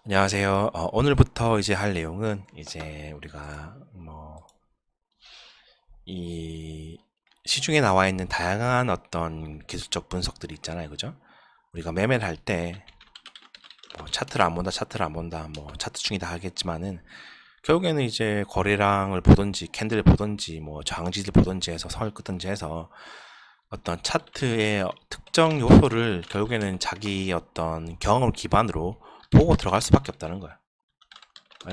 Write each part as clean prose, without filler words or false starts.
안녕하세요. 오늘부터 이제 할 내용은 이제 우리가 이 시중에 나와 있는 다양한 어떤 기술적 분석들이 있잖아요. 그죠? 우리가 매매를 할 때 차트를 안 본다, 차트를 안 본다, 차트 중이다 하겠지만은 결국에는 이제 거래량을 보든지 캔들을 보든지 저항지를 보든지 해서 선을 끄든지 해서 어떤 차트의 특정 요소를 결국에는 자기 어떤 경험을 기반으로 보고 들어갈 수밖에 없다는 거야.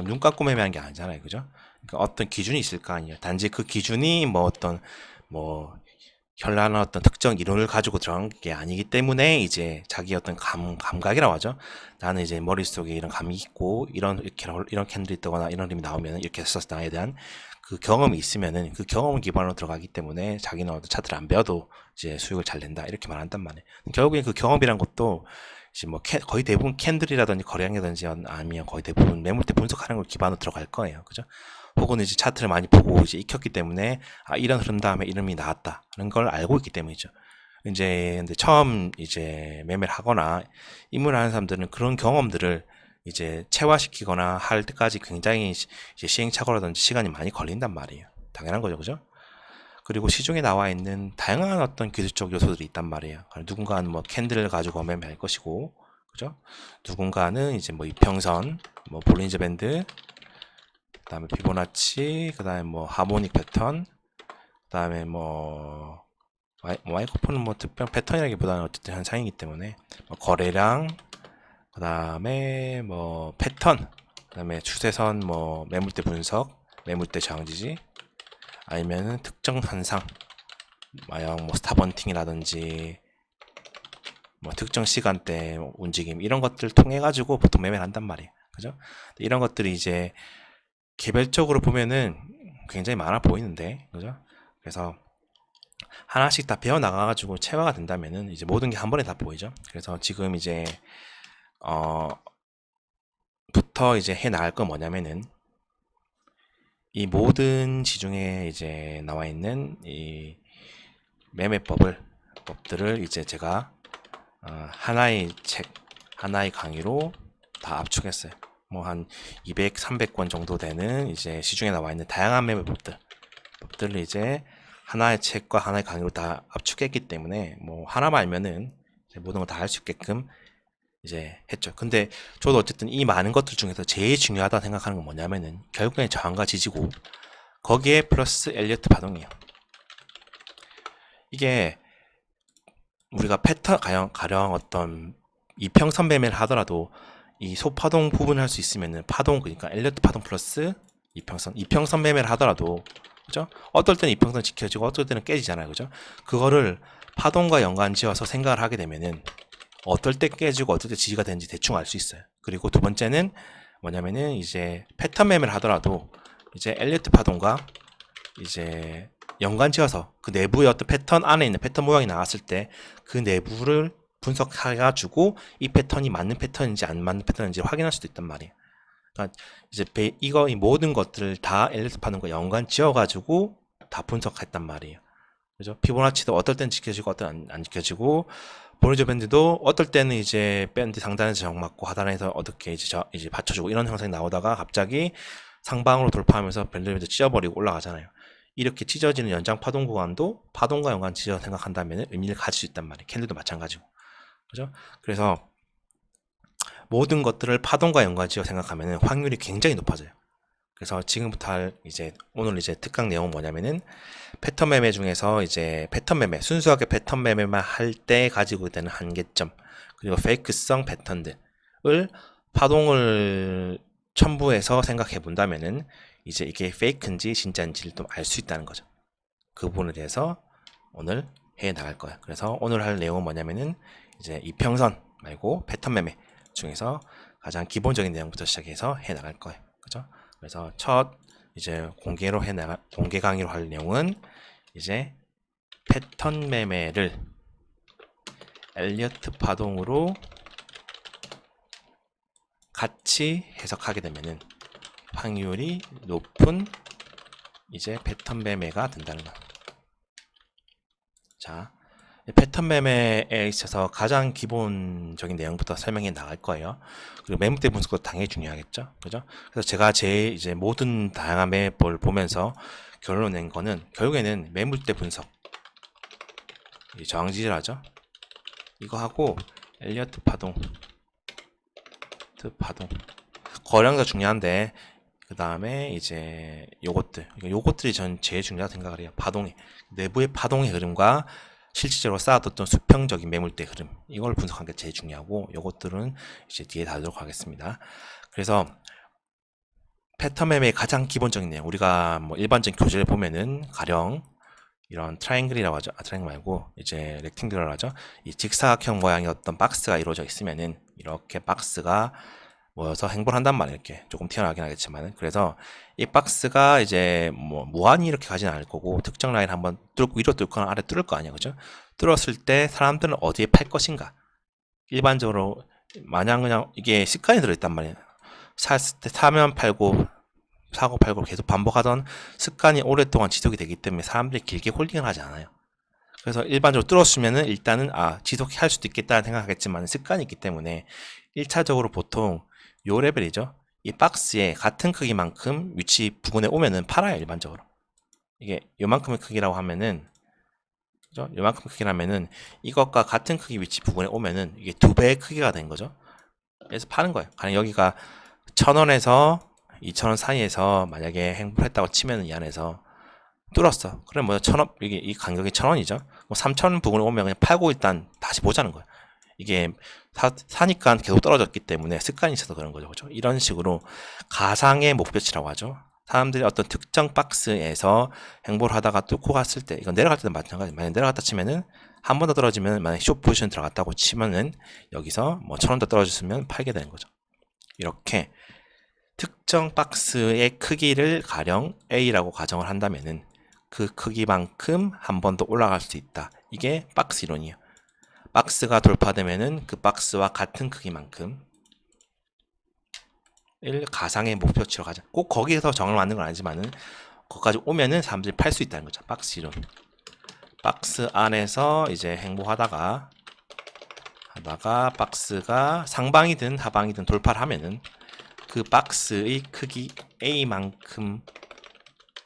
눈 감고 매매한 게 아니잖아요. 그죠? 그러니까 어떤 기준이 있을 거 아니에요. 단지 그 기준이 어떤 뭐 현란한 어떤 특정 이론을 가지고 들어간 게 아니기 때문에 이제 자기 어떤 감각이라고 하죠. 나는 이제 머릿속에 이런 감이 있고 이런 캔들이 있거나 이런 그림이 나오면 이렇게 했었다에 대한 그 경험이 있으면은 그 경험 기반으로 들어가기 때문에 자기는 어떤 차트를 안 배워도 이제 수익을 잘 낸다 이렇게 말한단 말이에요. 결국엔 그 경험이란 것도 이제 거의 대부분 캔들이라든지 거래량이라든지 아니면 거의 대부분 매물대 분석하는 걸 기반으로 들어갈 거예요. 그죠? 혹은 이제 차트를 많이 보고 이제 익혔기 때문에 이런 흐름 다음에 이름이 나왔다는 걸 알고 있기 때문이죠. 이제 근데 처음 이제 매매를 하거나 입문을 하는 사람들은 그런 경험들을 이제 체화시키거나 할 때까지 굉장히 이제 시행착오라든지 시간이 많이 걸린단 말이에요. 당연한 거죠, 그죠? 그리고 시중에 나와 있는 다양한 어떤 기술적 요소들이 있단 말이에요. 누군가는 캔들을 가지고 매매할 것이고, 그죠? 누군가는 이제 이평선, 볼린저 밴드, 그다음에 피보나치, 그다음에 하모닉 패턴, 그다음에 와이커프는 특별 패턴이라기보다는 어쨌든 현상이기 때문에 거래량, 그다음에 패턴, 그다음에 추세선, 매물대 분석, 매물대 저항 지지, 아니면은 특정 현상, 마냥 스탑헌팅이라든지 특정 시간대 움직임 이런 것들 통해 가지고 보통 매매를 한단 말이에요. 그죠? 이런 것들이 이제 개별적으로 보면은 굉장히 많아 보이는데, 그죠? 그래서 하나씩 다 배워 나가가지고 체화가 된다면은 이제 모든 게 한 번에 다 보이죠. 그래서 지금 이제 어 부터 이제 해 나갈 건 뭐냐면은 이 모든 지중에 이제 나와 있는 이 법들을 이제 제가 하나의 책, 하나의 강의로 다 압축했어요. 한 200, 300권 정도 되는 이제 시중에 나와 있는 다양한 법들을 이제 하나의 책과 하나의 강의로 다 압축했기 때문에 하나만 알면은 모든 걸 다 할 수 있게끔 이제 했죠. 근데 저도 어쨌든 이 많은 것들 중에서 제일 중요하다 생각하는 건 뭐냐면은 결국엔 저항과 지지고 거기에 플러스 엘리어트 파동이에요. 이게 우리가 패턴 가령 어떤 이평선 매매를 하더라도 이 소파동 부분을 할 수 있으면은 파동 그러니까 엘리어트 파동 플러스 이평선 매매를 하더라도 그죠? 어떨 때는 이평선 지켜지고 어떨 때는 깨지잖아요. 그죠? 그거를 파동과 연관 지어서 생각을 하게 되면은 어떨 때 깨지고 어떨 때 지지가 되는지 대충 알 수 있어요. 그리고 두 번째는 뭐냐면은 이제 패턴 매매를 하더라도 이제 엘리어트 파동과 이제 연관지어서 그 내부의 어떤 패턴 안에 있는 패턴 모양이 나왔을 때 그 내부를 분석해가지고 이 패턴이 맞는 패턴인지 안 맞는 패턴인지 확인할 수도 있단 말이에요. 그러니까 이제 이 모든 것들을 다 엘리트 파는거 연관 지어가지고 다 분석했단 말이에요. 그죠? 피보나치도 어떨 땐 지켜지고 어떨 땐 안 지켜지고 볼리저 밴드도 어떨 때는 이제 밴드 상단에서 저항 맞고 하단에서 어떻게 이제 받쳐주고 이런 형상이 나오다가 갑자기 상방으로 돌파하면서 밴드 찢어버리고 올라가잖아요. 이렇게 찢어지는 연장 파동 구간도 파동과 연관 지어 생각한다면 의미를 가질 수 있단 말이에요. 캔들도 마찬가지고. 그죠? 그래서 모든 것들을 파동과 연관 지어 생각하면 확률이 굉장히 높아져요. 그래서 지금부터 오늘 이제 특강 내용은 뭐냐면은 패턴 매매 중에서 이제 패턴 매매, 순수하게 패턴 매매만 할 때 가지고 되는 한계점, 그리고 페이크성 패턴들을 파동을 첨부해서 생각해 본다면은 이제 이게 페이크인지 진짜인지를 좀 알 수 있다는 거죠. 그 부분에 대해서 오늘 해 나갈 거예요. 그래서 오늘 할 내용은 뭐냐면은 이제 이평선 말고 패턴 매매 중에서 가장 기본적인 내용부터 시작해서 해 나갈 거예요. 그죠? 그래서 첫 이제 공개 강의로 할 내용은 이제 패턴 매매를 엘리어트 파동으로 같이 해석하게 되면은 확률이 높은 이제 패턴 매매가 된다는 거. 자, 패턴 매매에 있어서 가장 기본적인 내용부터 설명해 나갈 거예요. 그리고 매물대 분석도 당연히 중요하겠죠. 그죠? 그래서 제가 제 이제 모든 다양한 매매법을 보면서 결론 낸 거는 결국에는 매물대 분석, 이 저항지지라죠. 이거 하고 엘리어트 파동, 거량도 중요한데 그 다음에 이제 요것들이 전 제일 중요하다고 생각을 해요. 내부의 파동의 흐름과 실질적으로 쌓아뒀던 수평적인 매물대 흐름, 이걸 분석하는 게 제일 중요하고, 요것들은 이제 뒤에 다루도록 하겠습니다. 그래서 패턴 매매의 가장 기본적인 내용, 우리가 뭐 일반적인 교재를 보면은 가령 이런 트라이앵글이라고 하죠. 트라이앵글 말고 이제 렉탱글이라고 하죠. 이 직사각형 모양의 어떤 박스가 이루어져 있으면은 이렇게 박스가 모여서 행보를 한단 말이에요. 이렇게 조금 튀어나가긴 하겠지만, 그래서 이 박스가 이제 뭐 무한히 이렇게 가진 않을 거고, 특정 라인 한번 뚫고 위로 뚫거나 아래 뚫을 거 아니에요. 그죠? 뚫었을 때 사람들은 어디에 팔 것인가? 일반적으로 마냥 그냥 이게 습관이 들어있단 말이에요. 샀을 때 사면 팔고 사고 팔고 계속 반복하던 습관이 오랫동안 지속이 되기 때문에 사람들이 길게 홀딩을 하지 않아요. 그래서 일반적으로 뚫었으면은 일단은 지속할 수도 있겠다는 생각하겠지만, 습관이 있기 때문에 1차적으로 보통 요 레벨이죠. 이 박스에 같은 크기만큼 위치 부근에 오면은 팔아요. 일반적으로 이게 요만큼의 크기라고 하면은, 그죠? 요만큼 크기라면은 이것과 같은 크기 위치 부근에 오면은 이게 2배의 크기가 된 거죠. 그래서 파는 거예요. 가령 여기가 1,000원에서 2,000원 사이에서 만약에 행보를 했다고 치면은 이 안에서 뚫었어. 그럼 뭐 1,000원, 이게 이 간격이 1,000원이죠. 뭐 3,000원 부근에 오면 그냥 팔고 일단 다시 보자는 거예요. 이게 사니까 계속 떨어졌기 때문에 습관이 있어서 그런 거죠. 그죠? 이런 식으로 가상의 목표치라고 하죠. 사람들이 어떤 특정 박스에서 행보를 하다가 뚫고 갔을 때, 이건 내려갈 때도 마찬가지. 만약 내려갔다 치면은 한 번 더 떨어지면, 만약 숏 포지션 들어갔다고 치면은 여기서 뭐 1,000원 더 떨어졌으면 팔게 되는 거죠. 이렇게 특정 박스의 크기를 가령 A라고 가정을 한다면은 그 크기만큼 한 번 더 올라갈 수 있다. 이게 박스 이론이에요. 박스가 돌파되면은 그 박스와 같은 크기만큼 가상의 목표치로 가자. 꼭 거기에서 정을 맞는 건 아니지만은 거기까지 오면은 사람들이 팔 수 있다는 거죠. 박스 이론. 박스 안에서 이제 행보하다가 박스가 상방이든 하방이든 돌파를 하면은 그 박스의 크기 A만큼의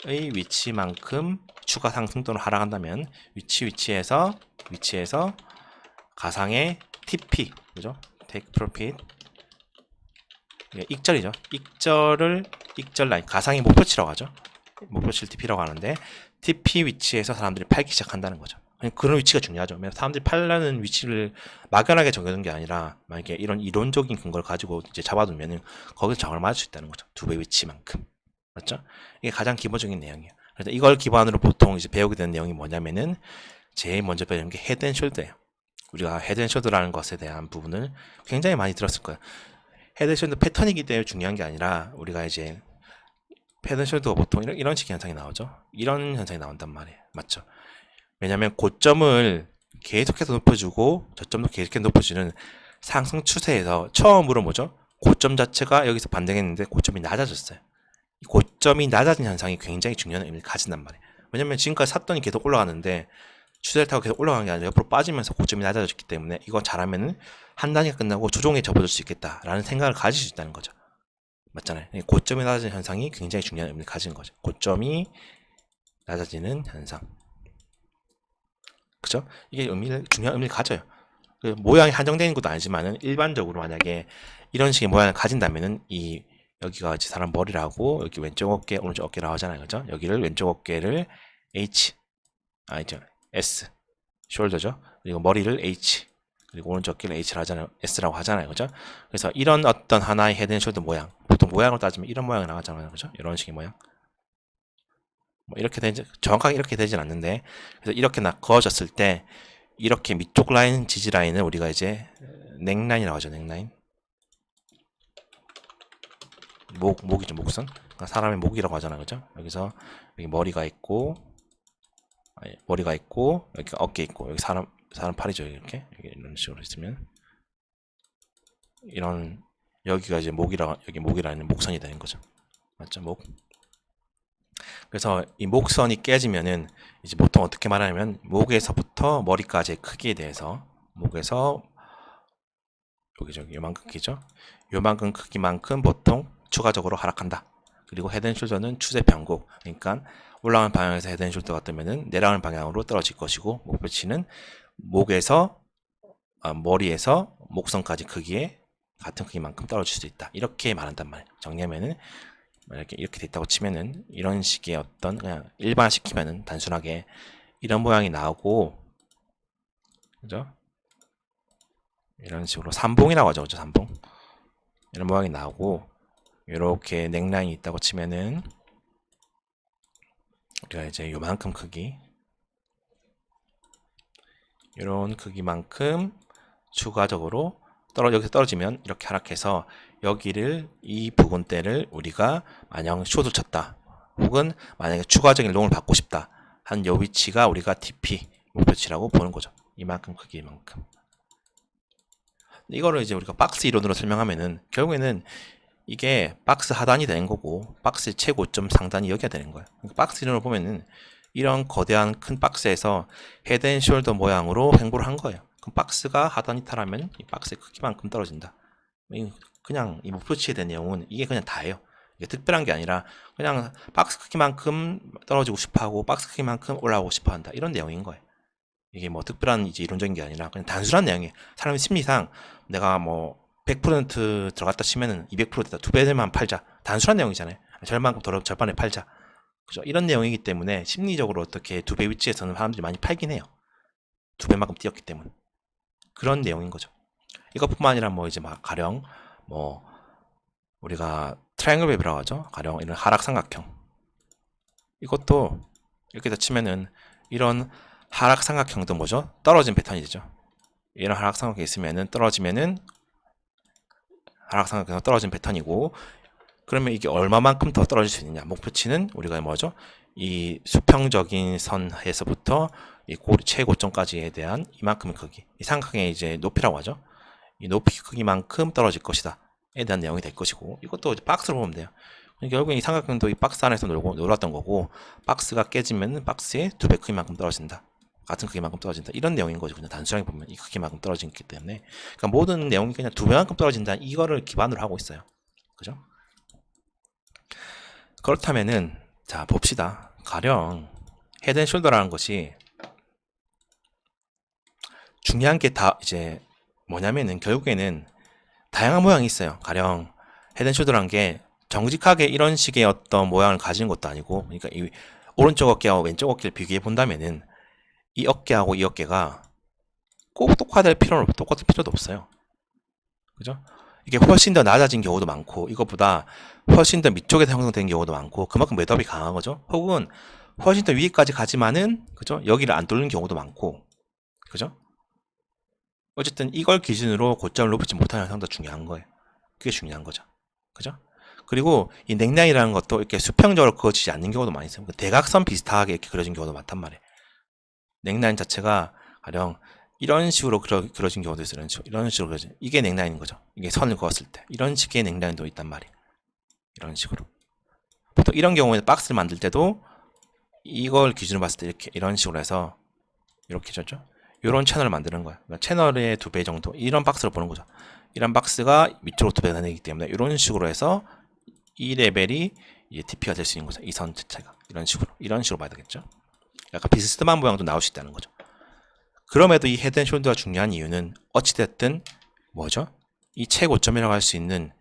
위치만큼 추가 상승 또는 하락한다면 위치에서 가상의 TP, 그죠? Take Profit, 익절이죠. 익절 라인, 가상의 목표치라고 하죠. 목표치를 TP라고 하는데, TP 위치에서 사람들이 팔기 시작한다는 거죠. 그런 위치가 중요하죠. 왜냐면 사람들이 팔라는 위치를 막연하게 정해둔 게 아니라, 만약에 이런 이론적인 근거를 가지고 이제 잡아두면은 거기서 정을 맞을 수 있다는 거죠. 2배 위치만큼. 맞죠? 이게 가장 기본적인 내용이에요. 그래서 이걸 기반으로 보통 이제 배우게 되는 내용이 뭐냐면은, 제일 먼저 배우는 게 헤드 앤 숄더예요. 우리가 헤드 앤 숄더라는 것에 대한 부분을 굉장히 많이 들었을 거예요. 헤드 앤 숄더 패턴이기 때문에 중요한 게 아니라, 우리가 이제 헤드 앤 숄더가 보통 이런 식의 현상이 나오죠. 이런 현상이 나온단 말이에요. 맞죠? 왜냐면 고점을 계속해서 높여주고 저점도 계속해서 높여주는 상승 추세에서 처음으로 뭐죠? 고점 자체가 여기서 반등했는데 고점이 낮아졌어요. 이 고점이 낮아진 현상이 굉장히 중요한 의미를 가진단 말이에요. 왜냐면 지금까지 샀더니 계속 올라가는데 추세를 타고 계속 올라가는 게 아니라 옆으로 빠지면서 고점이 낮아졌기 때문에, 이거 잘하면은 한 단위가 끝나고 조종에 접어들 수 있겠다라는 생각을 가질 수 있다는 거죠. 맞잖아요. 고점이 낮아지는 현상이 굉장히 중요한 의미를 가진 거죠. 고점이 낮아지는 현상. 그죠? 이게 중요한 의미를 가져요. 그 모양이 한정되는 것도 아니지만은, 일반적으로 만약에 이런 식의 모양을 가진다면은, 여기가 이제 사람 머리라고, 여기 왼쪽 어깨, 오른쪽 어깨라고 하잖아요. 그죠? 여기를 왼쪽 어깨를 H, S, 숄더죠. 그리고 머리를 H, 그리고 오른쪽 어깨를 S라고 하잖아요. 그죠? 그래서 이런 어떤 하나의 헤드 앤 숄더 모양, 보통 모양으로 따지면 이런 모양이 나가잖아요. 그죠? 이런 식의 모양. 뭐 이렇게 정확하게 이렇게 되진 않는데, 그래서 이렇게 그어졌을 때 이렇게 밑쪽 라인, 지지 라인을 우리가 이제 넥라인이라고 하죠. 넥라인. 목이죠. 목선. 그러니까 사람의 목이라고 하잖아요. 그죠? 여기서 여기 머리가 있고 여기 어깨 있고, 여기 사람 팔이죠. 이렇게 이런 식으로 있으면 여기가 이제 여기 목이라는 목선이 되는 거죠. 맞죠? 목. 그래서 이 목선이 깨지면은 이제 보통 어떻게 말하냐면 목에서부터 머리까지의 크기에 대해서 목에서 여기 저기 요만큼 크기죠. 요만큼 크기만큼 보통 추가적으로 하락한다. 그리고 헤드앤숄더는 추세 변곡. 그러니까 올라가는 방향에서 헤드앤숄더가 뜨면은 내려가는 방향으로 떨어질 것이고 목표치는 목에서 머리에서 목선까지 크기에 같은 크기만큼 떨어질 수 있다. 이렇게 말한단 말이에요. 정리하면은 만약에 이렇게 됐다고 치면은 이런 식의 어떤 그냥 일반화시키면은 단순하게 이런 모양이 나오고 그죠? 이런 식으로 삼봉이라고 하죠. 그죠? 삼봉. 이런 모양이 나오고 이렇게 넥라인이 있다고 치면은 우리가 이제 요만큼 크기 이런 크기만큼 추가적으로 여기서 떨어지면 이렇게 하락해서 여기를 이 부근대를 우리가 만약 숏을 쳤다 혹은 만약에 추가적인 롱을 받고 싶다 한 요 위치가 우리가 TP 목표치라고 보는 거죠. 이만큼 크기만큼. 이거를 이제 우리가 박스 이론으로 설명하면은 결국에는 이게 박스 하단이 되는 거고 박스의 최고점 상단이 여기가 되는 거예요. 박스 이론을 보면은 이런 거대한 큰 박스에서 헤드앤숄더 모양으로 횡보를 한 거예요. 그럼 박스가 하단 이탈하면 이 박스의 크기만큼 떨어진다. 그냥 이 목표치에 대한 내용은 이게 그냥 다예요. 이게 특별한 게 아니라 그냥 박스 크기만큼 떨어지고 싶어하고 박스 크기만큼 올라오고 싶어한다. 이런 내용인 거예요. 이게 뭐 특별한 이제 이론적인 게 아니라 그냥 단순한 내용이에요. 사람의 심리상 내가 뭐 100% 들어갔다 치면은 200% 됐다. 두 배만 팔자. 단순한 내용이잖아요. 절반만큼 더 절반에 팔자. 그죠? 이런 내용이기 때문에 심리적으로 어떻게 두 배 위치에서는 사람들이 많이 팔긴 해요. 두 배만큼 뛰었기 때문에. 그런 내용인 거죠. 이것뿐만 아니라 뭐 이제 막 가령 뭐 우리가 트라이앵글 웹이라고 하죠. 가령 이런 하락삼각형. 이것도 이렇게 치면은 이런 하락삼각형도 뭐죠? 떨어진 패턴이 되죠. 이런 하락삼각형이 있으면은 떨어지면은 하락삼각형 떨어진 패턴이고 그러면 이게 얼마만큼 더 떨어질 수 있느냐? 목표치는 우리가 뭐죠? 이 수평적인 선에서부터 이 최고점까지에 대한 이만큼의 크기, 이 삼각형의 이제 높이라고 하죠. 이 높이 크기만큼 떨어질 것이다에 대한 내용이 될 것이고 이것도 이제 박스로 보면 돼요. 결국엔 이 삼각형도 이 박스 안에서 놀았던 거고 박스가 깨지면 박스의 두 배 크기만큼 떨어진다. 같은 크기만큼 떨어진다. 이런 내용인 거죠. 그냥 단순하게 보면 이 크기만큼 떨어지기 때문에 그러니까 모든 내용이 그냥 두 배만큼 떨어진다. 이거를 기반으로 하고 있어요. 그죠? 그렇다면은 자 봅시다. 가령 헤드앤숄더라는 것이 중요한 게 다 이제 뭐냐면은 결국에는 다양한 모양이 있어요. 가령 헤드앤숄더라는 게 정직하게 이런 식의 어떤 모양을 가진 것도 아니고 그러니까 이 오른쪽 어깨와 왼쪽 어깨를 비교해 본다면은 이 어깨하고 이 어깨가 꼭 똑같을 필요도 없어요. 그죠? 이게 훨씬 더 낮아진 경우도 많고 이것보다 훨씬 더 밑쪽에서 형성된 경우도 많고 그만큼 매듭이 강한 거죠. 혹은 훨씬 더 위에까지 가지만은 그죠? 여기를 안 뚫는 경우도 많고 그죠? 어쨌든 이걸 기준으로 고점을 높이지 못하는 현상도 중요한 거예요. 그게 중요한 거죠. 그죠? 그리고 이 넥라인이라는 것도 이렇게 수평적으로 그어지지 않는 경우도 많이 있어요. 대각선 비슷하게 이렇게 그려진 경우도 많단 말이에요. 넥라인 자체가 가령 이런 식으로 그려진 경우도 있어요. 이런 식으로 그려진. 이게 넥라인인 거죠. 이게 선을 그었을 때. 이런 식의 넥라인도 있단 말이에요. 이런 식으로. 보통 이런 경우에 박스를 만들 때도 이걸 기준으로 봤을 때 이렇게 이런 식으로 해서 이렇게 줬죠. 이런 채널을 만드는 거예요. 그러니까 채널의 두 배 정도. 이런 박스로 보는 거죠. 이런 박스가 밑으로 두 배가 되기 때문에 이런 식으로 해서 이 레벨이 이제 TP가 될 수 있는 거죠. 이 선 자체가. 이런 식으로 봐야 되겠죠. 약간 비스듬한 모양도 나올 수 있다는 거죠. 그럼에도 이 헤드앤숄더가 중요한 이유는 어찌됐든 뭐죠? 이 최고점이라고 할 수 있는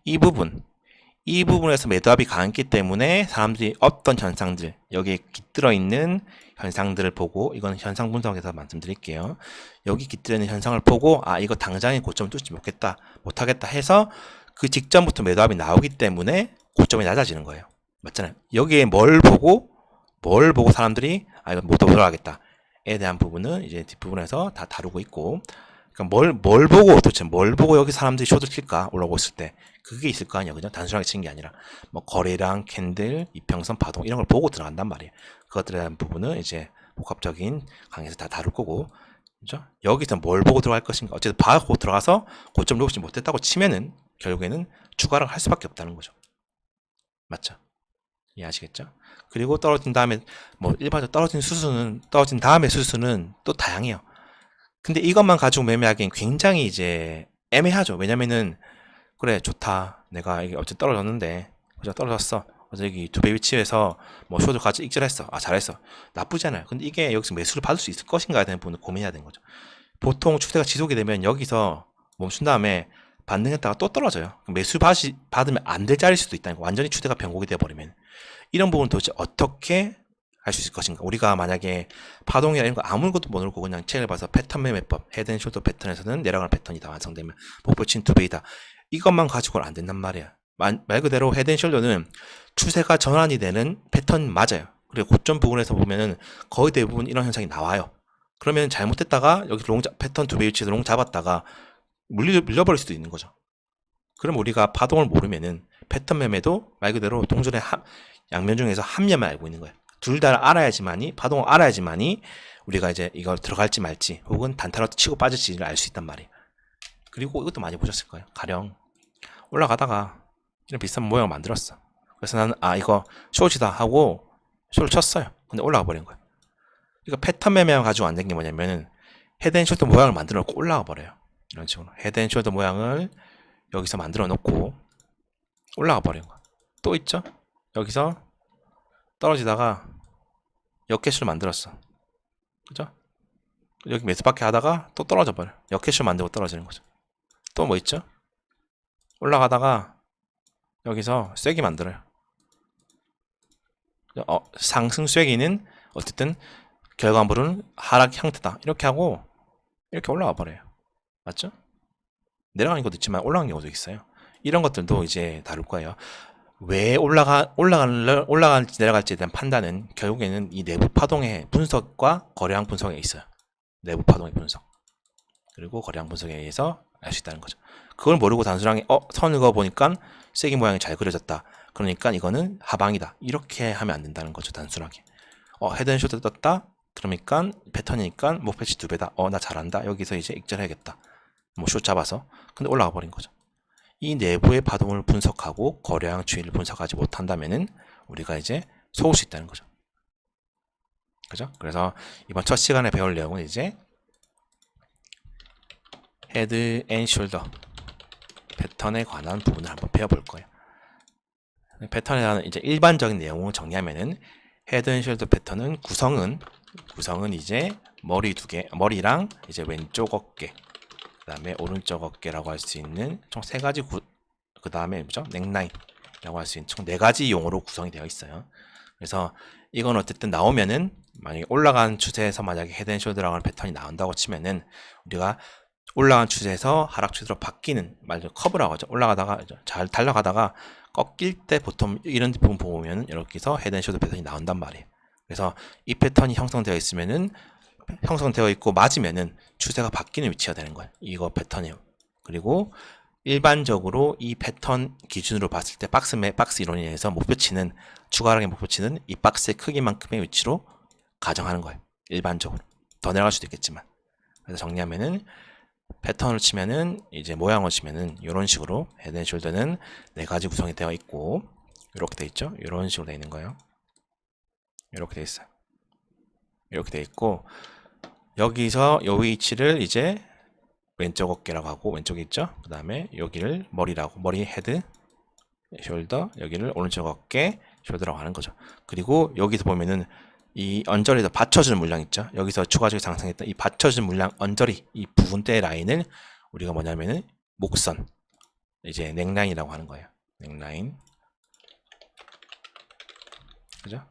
이 부분에서 매도압이 강했기 때문에 사람들이 어떤 현상들, 여기에 깃들어 있는 현상들을 보고, 이건 현상 분석에서 말씀드릴게요. 여기 깃들어 있는 현상을 보고, 아, 이거 당장에 고점을 뚫지 못하겠다 해서 그 직전부터 매도압이 나오기 때문에 고점이 낮아지는 거예요. 맞잖아요. 여기에 뭘 보고 사람들이, 아, 이거 못 들어가겠다에 대한 부분은 이제 뒷부분에서 다 다루고 있고, 그러니까 도대체 뭘 보고 여기 사람들이 숏을 킬까? 올라오고 있을 때. 그게 있을 거 아니야. 그죠? 단순하게 치는 게 아니라. 뭐, 거래량, 캔들, 이평선, 파동, 이런 걸 보고 들어간단 말이에요. 그것들에 대한 부분은 이제 복합적인 강의에서 다 다룰 거고. 그죠? 여기서 뭘 보고 들어갈 것인가. 어쨌든 봐고 들어가서 고점 높이지 못했다고 치면은 결국에는 추가를 할 수밖에 없다는 거죠. 맞죠? 이해하시겠죠? 그리고 떨어진 다음에 뭐 일반적으로 떨어진 다음에 수수는 또 다양해요. 근데 이것만 가지고 매매하기엔 굉장히 이제 애매하죠. 왜냐면은 그래 좋다. 내가 이게 어쨌든 떨어졌는데 그죠? 떨어졌어. 그래서 여기 두 배 위치에서 뭐 쇼도 같이 익절했어. 아 잘했어. 나쁘지 않아요. 근데 이게 여기서 매수를 받을 수 있을 것인가에 대한 부분을 고민해야 되는 거죠. 보통 추세가 지속이 되면 여기서 멈춘 다음에 반등했다가 또 떨어져요. 매수 받으면 안 될 자리일 수도 있다는 거. 완전히 추세가 변곡이 되어버리면 이런 부분 도대체 어떻게 할 수 있을 것인가. 우리가 만약에 파동이나 이런 거 아무것도 모르고 그냥 책을 봐서 패턴 매매법 헤드앤숄더 패턴에서는 내려가는 패턴이 다 완성되면 목표치는 2배이다. 이것만 가지고는 안 된단 말이야. 말 그대로 헤드앤숄더는 추세가 전환이 되는 패턴 맞아요. 그리고 고점 부분에서 보면은 거의 대부분 이런 현상이 나와요. 그러면 잘못했다가 여기 패턴 2배 위치에서 롱 잡았다가 밀려버릴 수도 있는 거죠. 그럼 우리가 파동을 모르면은 패턴 매매도 말 그대로 동전의 양면 중에서 한 면만 알고 있는 거예요. 둘 다 알아야지만이, 파동을 알아야지만이 우리가 이제 이걸 들어갈지 말지 혹은 단타로 치고 빠질지를 알 수 있단 말이에요. 그리고 이것도 많이 보셨을 거예요. 가령 올라가다가 이런 비슷한 모양을 만들었어. 그래서 나는 이거 숏이다 하고 숏을 쳤어요. 근데 올라가 버린 거예요. 그러니까 패턴 매매만 가지고 안 된 게 뭐냐면은 헤드앤숄더 모양을 만들어 놓고 올라가 버려요. 이런 식으로 헤드앤숄더 모양을 여기서 만들어 놓고 올라가 버린 거야. 또 있죠? 여기서 떨어지다가 역캐시를 만들었어. 그죠? 여기 매수밖에 하다가 또 떨어져 버려. 역캐시를 만들고 떨어지는 거죠. 또 뭐 있죠? 올라가다가 여기서 쐐기 만들어요. 상승 쐐기는 어쨌든 결과물은 하락 형태다. 이렇게 하고 이렇게 올라가 버려요. 맞죠? 내려가는 것도 있지만 올라가는 경우도 있어요. 이런 것들도 이제 다룰 거예요. 왜 올라갈지 내려갈지에 대한 판단은 결국에는 이 내부 파동의 분석과 거래량 분석에 있어요. 내부 파동의 분석. 그리고 거래량 분석에 의해서 알 수 있다는 거죠. 그걸 모르고 단순하게 선을 그어보니까 쐐기 모양이 잘 그려졌다. 그러니까 이거는 하방이다. 이렇게 하면 안 된다는 거죠. 단순하게. 헤드앤숄더 떴다. 그러니까 패턴이니까 목표치 2배다. 나 잘한다. 여기서 이제 익절해야겠다. 뭐 숏 잡아서. 근데 올라가 버린 거죠. 이 내부의 파동을 분석하고 거래량 추이를 분석하지 못한다면은 우리가 이제 속을 수 있다는 거죠. 그죠? 그래서 이번 첫 시간에 배울 내용은 이제 헤드 앤 숄더 패턴에 관한 부분을 한번 배워볼 거예요. 패턴에 대한 이제 일반적인 내용을 정리하면은 헤드 앤 숄더 패턴은 구성은 이제 머리 두 개, 머리랑 이제 왼쪽 어깨, 그 다음에 오른쪽 어깨라고 할 수 있는 총 세 가지 그 다음에 뭐죠? 넥라인이라고 할 수 있는 총 네 가지 용어로 구성이 되어 있어요. 그래서 이건 어쨌든 나오면은 만약에 올라간 추세에서 만약에 헤드앤숄더라고 하는 패턴이 나온다고 치면은 우리가 올라간 추세에서 하락 추세로 바뀌는 말 커브라고 하죠. 올라가다가 잘 달려가다가 꺾일 때 보통 이런 부분 보면 이렇게서 헤드앤숄더 패턴이 나온단 말이에요. 그래서 이 패턴이 형성되어 있으면은 형성되어 있고 맞으면은 추세가 바뀌는 위치가 되는 거예요. 이거 패턴이에요. 그리고 일반적으로 이 패턴 기준으로 봤을 때 박스 이론에 의해서 목표치는 추가 하락의 목표치는 이 박스의 크기만큼의 위치로 가정하는 거예요. 일반적으로 더 내려갈 수도 있겠지만. 그래서 정리하면은 패턴을 치면은 이제 모양을 치면은 이런 식으로 헤드앤숄더는 네 가지 구성이 되어 있고 이렇게 되어 있죠. 이런 식으로 되어 있는 거예요. 이렇게 되어 있어요. 이렇게 되어 있고 여기서 이 위치를 이제 왼쪽 어깨라고 하고 왼쪽에 있죠. 그 다음에 여기를 머리라고 머리 헤드 숄더 여기를 오른쪽 어깨 숄더라고 하는 거죠. 그리고 여기서 보면은 이 언저리에서 받쳐주는 물량 있죠. 여기서 추가적으로 상승했던 이 받쳐주는 물량 언저리 이 부분대 라인을 우리가 뭐냐면은 목선 이제 넥라인이라고 하는 거예요. 넥라인 그죠?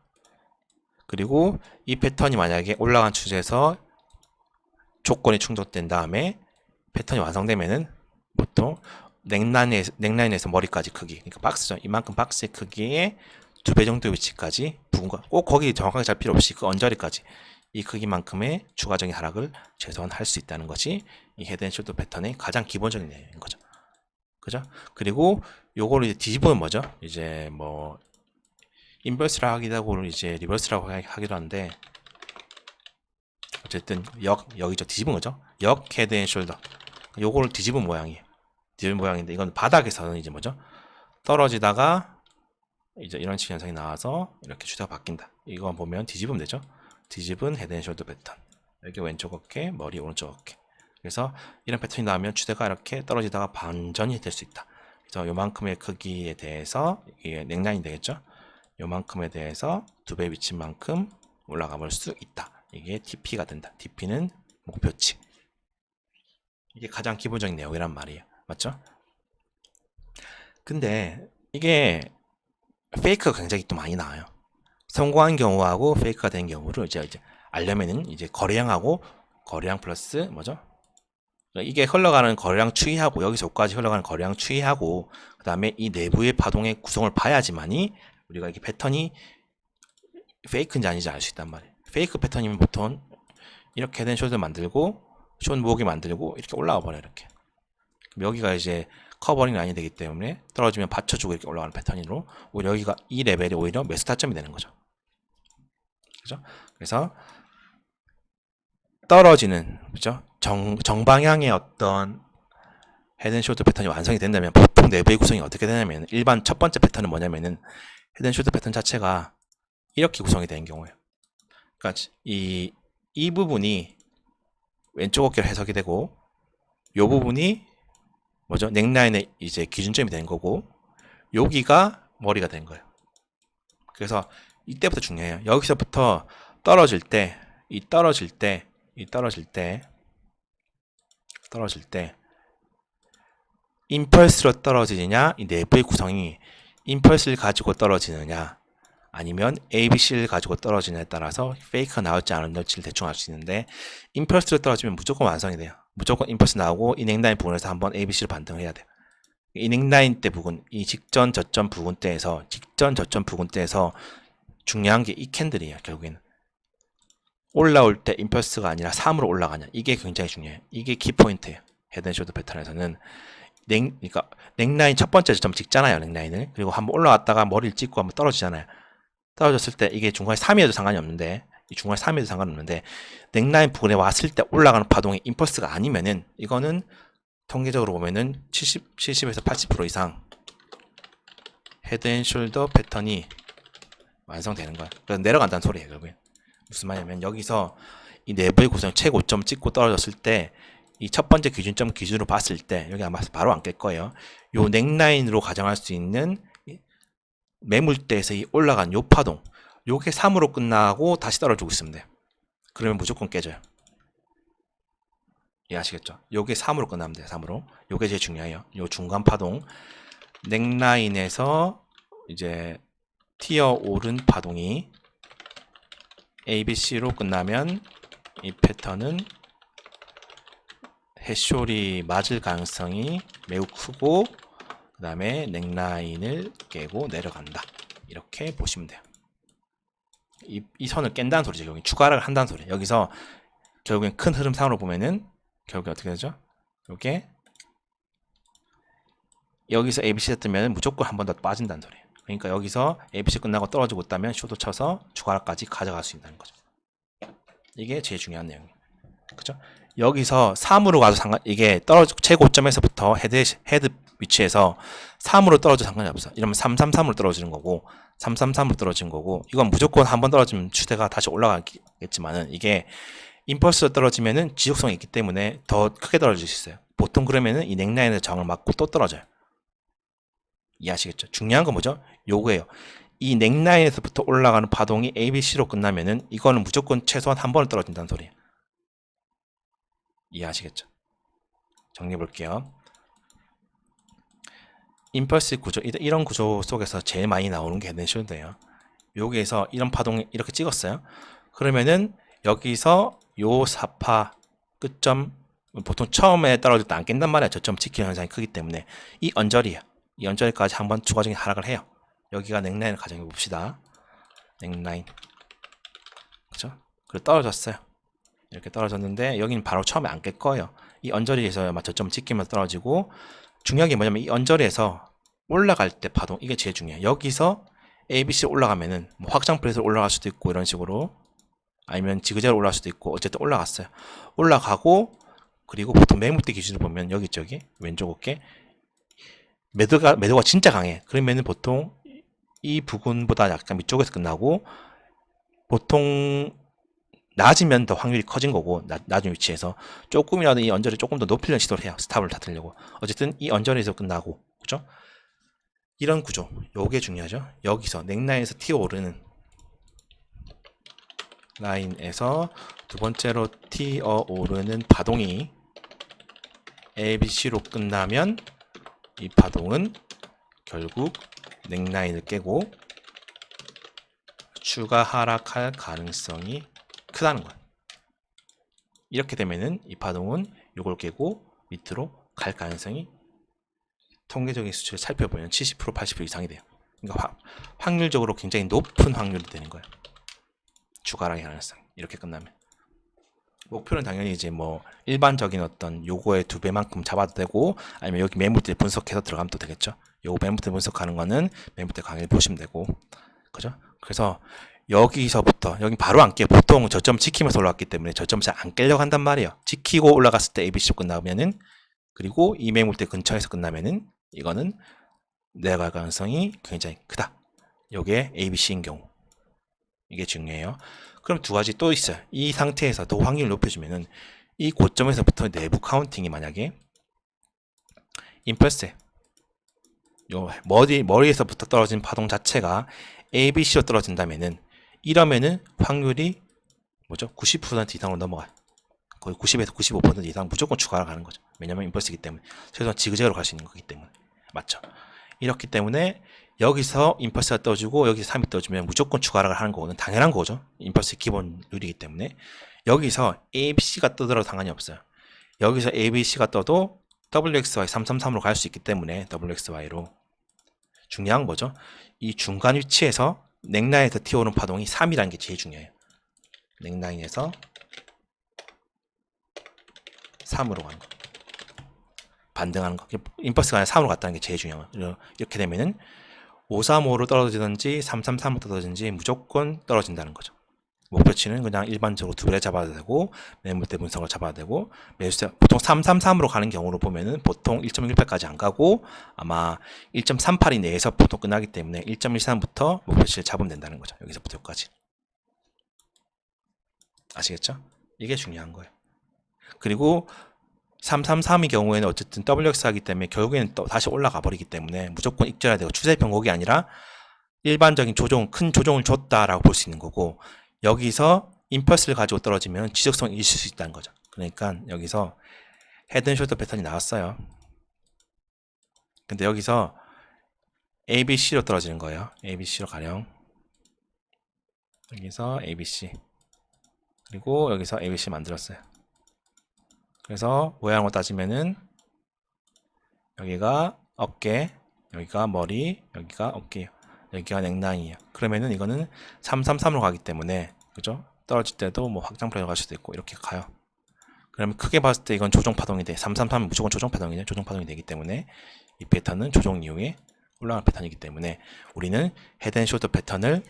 그리고 이 패턴이 만약에 올라간 추세에서 조건이 충족된 다음에 패턴이 완성되면은 보통 넥라인에서 머리까지 크기 그러니까 박스죠. 이만큼 박스의 크기의 2배 정도 위치까지 부분과 꼭 거기 정확하게 잘 필요 없이 그 언저리까지 이 크기만큼의 추가적인 하락을 최소한 할 수 있다는 것이 이 헤드앤숄더 패턴의 가장 기본적인 내용인 거죠. 그죠? 그리고 요거를 이제 뒤집으면 뭐죠? 이제 뭐 인버스라고 하기도 하고 이제 리버스라고 하기도 하는데 어쨌든 여기죠. 뒤집은 거죠. 헤드앤숄더 요거를 뒤집은 모양이에요. 뒤집은 모양인데 이건 바닥에서는 이제 뭐죠? 떨어지다가 이제 이런 식의 현상이 나와서 이렇게 추세가 바뀐다. 이거 보면 뒤집으면 되죠. 뒤집은 헤드앤숄더 패턴. 여기 왼쪽 어깨, 머리 오른쪽 어깨. 그래서 이런 패턴이 나오면 추세가 이렇게 떨어지다가 반전이 될 수 있다. 그래서 요만큼의 크기에 대해서 이게 넥라인이 되겠죠. 요만큼에 대해서 2배 미친 만큼 올라가 볼 수 있다. 이게 TP가 된다. TP는 목표치. 이게 가장 기본적인 내용이란 말이에요. 맞죠? 근데 이게 페이크가 굉장히 또 많이 나와요. 성공한 경우하고 페이크가 된 경우를 이제 알려면은 이제 거래량하고 거래량 플러스 뭐죠? 이게 흘러가는 거래량 추이하고 여기서 여기까지 흘러가는 거래량 추이하고 그 다음에 이 내부의 파동의 구성을 봐야지만이 우리가 이게 패턴이 페이크인지 아닌지 알 수 있단 말이에요. 페이크 패턴이면 보통 이렇게 된 숄더 만들고 숏 모으기 만들고 이렇게 올라와 버려요. 이렇게. 여기가 이제 커버링 라인이 되기 때문에 떨어지면 받쳐주고 이렇게 올라가는 패턴으로 오히려 여기가 이 레벨이 오히려 매수 타점이 되는 거죠. 그죠? 그래서 떨어지는 그죠? 정방향의 어떤 헤드앤숄더 패턴이 완성이 된다면 보통 내부의 구성이 어떻게 되냐면 일반 첫 번째 패턴은 뭐냐면은 헤드앤숄더 패턴 자체가 이렇게 구성이 되는 경우예요. 그러니까 이 부분이 왼쪽 어깨로 해석이 되고 이 부분이 뭐죠? 넥라인의 이제 기준점이 되는 거고 여기가 머리가 된 거예요. 그래서 이때부터 중요해요. 여기서부터 떨어질 때, 떨어질 때 임펄스로 떨어지느냐, 이 내부의 구성이 임펄스를 가지고 떨어지느냐, 아니면 ABC를 가지고 떨어지느냐에 따라서 페이크가 나올지 안 나올지를 대충 알 수 있는데 임펄스로 떨어지면 무조건 완성이 돼요. 무조건 임펄스 나오고 이 넥라인 부분에서 한번 ABC를 반등을 해야 돼요. 이 넥라인 때 부분, 이 직전 저점 부분 때에서 중요한 게 이 캔들이에요. 결국에는 올라올 때 임펄스가 아니라 3으로 올라가냐, 이게 굉장히 중요해요. 이게 키포인트예요. 헤드앤숄더 패턴에서는 그러니까 넥라인 첫 번째 저점 찍잖아요. 넥라인을. 그리고 한번 올라왔다가 머리를 찍고 한번 떨어지잖아요. 떨어졌을 때 이게 중간에 3이어도 상관이 없는데 이 중간에 3이어도 상관없는데 넥라인 부분에 왔을 때 올라가는 파동이 임펄스가 아니면은 이거는 통계적으로 보면은 70에서 80% 이상 헤드앤숄더 패턴이 완성되는 거야. 그래서 내려간다는 소리예요. 결국엔 무슨 말이냐면 여기서 이 내부의 구성 최고점 찍고 떨어졌을 때 이 첫 번째 기준점 기준으로 봤을 때 여기 아마 바로 안 깰 거예요. 요 넥라인으로 가정할 수 있는 매물대에서 이 올라간 요 파동, 요게 3으로 끝나고 다시 떨어지고 있으면 돼요. 그러면 무조건 깨져요. 이해하시겠죠? 요게 3으로 끝나면 돼요. 3으로. 요게 제일 중요해요. 요 중간 파동, 넥라인에서 이제 튀어 오른 파동이 ABC로 끝나면 이 패턴은 해숄이 맞을 가능성이 매우 크고 그 다음에 넥라인을 깨고 내려간다. 이렇게 보시면 돼요. 이 선을 깬다는 소리죠. 여기 추가를 한다는 소리. 여기서 결국엔 큰 흐름상으로 보면은 결국에 어떻게 되죠? 이게 여기서 ABC가 뜨면 무조건 한 번 더 빠진다는 소리예요. 그러니까 여기서 ABC 끝나고 떨어지고 있다면 숏도 쳐서 추가까지 가져갈 수 있다는 거죠. 이게 제일 중요한 내용이에요. 그죠? 여기서 3으로 가도 이게 최고점에서부터 헤드 위치에서 3으로 떨어져 상관이 없어. 이러면 333으로 떨어지는 거고 333으로 떨어지는 거고 이건 무조건 한 번 떨어지면 추세가 다시 올라가겠지만은 이게 임펄스로 떨어지면은 지속성이 있기 때문에 더 크게 떨어질 수 있어요. 보통 그러면은 이 넥라인의 저항을 맞고 또 떨어져요. 이해하시겠죠? 중요한 건 뭐죠? 요거예요. 이 넥라인에서부터 올라가는 파동이 ABC로 끝나면은 이거는 무조건 최소한 한 번은 떨어진다는 소리예요. 이해하시겠죠? 정리해 볼게요. 임펄스 구조, 이런 구조 속에서 제일 많이 나오는 게 헤드앤숄더예요. 여기에서 이런 파동이 이렇게 찍었어요. 그러면은 여기서 요 사파 끝점, 보통 처음에 떨어질 때 안 깬단 말이야. 저점 지키는 현상이 크기 때문에 이 언저리야. 이 언저리까지 한번 추가적인 하락을 해요. 여기가 넥라인을 가정해 봅시다. 넥라인, 그죠? 그리고 떨어졌어요. 이렇게 떨어졌는데 여기는 바로 처음에 안 깰 거예요. 이 언저리에서 저점을 지키면서 떨어지고 중요한 게 뭐냐면 이 언저리에서 올라갈 때 파동, 이게 제일 중요해요. 여기서 ABC 올라가면은 뭐 확장 플레이트로 올라갈 수도 있고 이런 식으로, 아니면 지그재그로 올라갈 수도 있고 어쨌든 올라갔어요. 올라가고 그리고 보통 매물대 기준으로 보면 여기 저기 왼쪽 어깨 매도가 진짜 강해. 그러면은 보통 이 부분보다 약간 밑쪽에서 끝나고 보통 낮으면 더 확률이 커진 거고 낮은 위치에서 조금이라도 이 언저리 조금 더 높이려는 시도를 해요. 스탑을 다트려고. 어쨌든 이 언저리에서 끝나고 그죠? 이런 구조 요게 중요하죠. 여기서 넥라인에서 튀어오르는 라인에서 두 번째로 튀어오르는 파동이 ABC로 끝나면 이 파동은 결국 넥라인을 깨고 추가 하락할 가능성이 크다는 거예요. 이렇게 되면은 이 파동은 이걸 깨고 밑으로 갈 가능성이 통계적인 수치를 살펴보면 70% 80% 이상이 돼요. 그러니까 확률적으로 굉장히 높은 확률이 되는 거예요. 추가 하락의 가능성 이렇게 끝나면 목표는 당연히 이제 뭐 일반적인 어떤 요거의 2배만큼 잡아도 되고 아니면 여기 매물대 분석해서 들어가면 또 되겠죠. 요 매물대 분석하는 거는 매물대 강의를 보시면 되고 그죠? 그래서 여기서부터 여기 바로 안 깨. 보통 저점 지키면서 올라왔기 때문에 저점 잘 안 깨려고 한단 말이에요. 지키고 올라갔을 때 ABC 끝나면은 그리고 이 매물대 근처에서 끝나면은 이거는 내려갈 가능성이 굉장히 크다. 요게 ABC인 경우 이게 중요해요. 그럼 두 가지 또 있어요. 이 상태에서 더 확률을 높여주면은 이 고점에서부터 내부 카운팅이 만약에 임펄스 요 머리에서부터 떨어진 파동 자체가 ABC로 떨어진다면은 이러면은 확률이 뭐죠? 90% 이상으로 넘어가요. 거의 90에서 95% 이상 무조건 추가로 가는 거죠. 왜냐면 임펄스이기 때문에 최소한 지그재그로 갈 수 있는 거기 때문에 맞죠? 이렇기 때문에 여기서 임펄스가 떠주고 여기서 3이 떠주면 무조건 추가를 하는 거는 당연한 거죠. 임펄스의 기본 룰이기 때문에 여기서 ABC가 떠들어도 상관이 없어요. 여기서 ABC가 떠도 WXY 333으로 갈 수 있기 때문에 WXY로 중요한 거죠. 이 중간 위치에서 넥라인에서 튀어오는 파동이 3이라는 게 제일 중요해요. 넥라인에서 3으로 가는 거. 반등하는 거. 임펄스가 아니라 3으로 갔다는 게 제일 중요한 거. 이렇게 되면은 535로 떨어지든지 333으로 떨어지든지 무조건 떨어진다는 거죠. 목표치는 그냥 일반적으로 2배 잡아야 되고 매물대 분석을 잡아야 되고 매수세 보통 333으로 가는 경우로 보면은 보통 1.18까지 안 가고 아마 1.38 이내에서 보통 끝나기 때문에 1.13부터 목표치를 잡으면 된다는 거죠. 여기서부터 여기까지. 아시겠죠? 이게 중요한 거예요. 그리고 333의 경우에는 어쨌든 WX 하기 때문에 결국에는 또 다시 올라가 버리기 때문에 무조건 익절해야 되고 추세 변곡이 아니라 일반적인 조정, 큰 조정을 줬다라고 볼 수 있는 거고 여기서 임펄스를 가지고 떨어지면 지적성이 있을 수 있다는 거죠. 그러니까 여기서 헤드앤숄더 패턴이 나왔어요. 근데 여기서 ABC로 떨어지는 거예요. ABC로 가령 여기서 ABC 그리고 여기서 ABC 만들었어요. 그래서 모양으로 따지면은 여기가 어깨, 여기가 머리, 여기가 어깨, 여기가 넥라인이에요. 그러면은 이거는 333으로 가기 때문에 그죠? 떨어질 때도 뭐 확장판으로 갈 수도 있고 이렇게 가요. 그러면 크게 봤을 때 이건 조정 파동이 돼. 333은 무조건 조정 파동이죠. 조정 파동이 되기 때문에 이 패턴은 조정 이후에 올라가는 패턴이기 때문에 우리는 헤드앤숄더 패턴을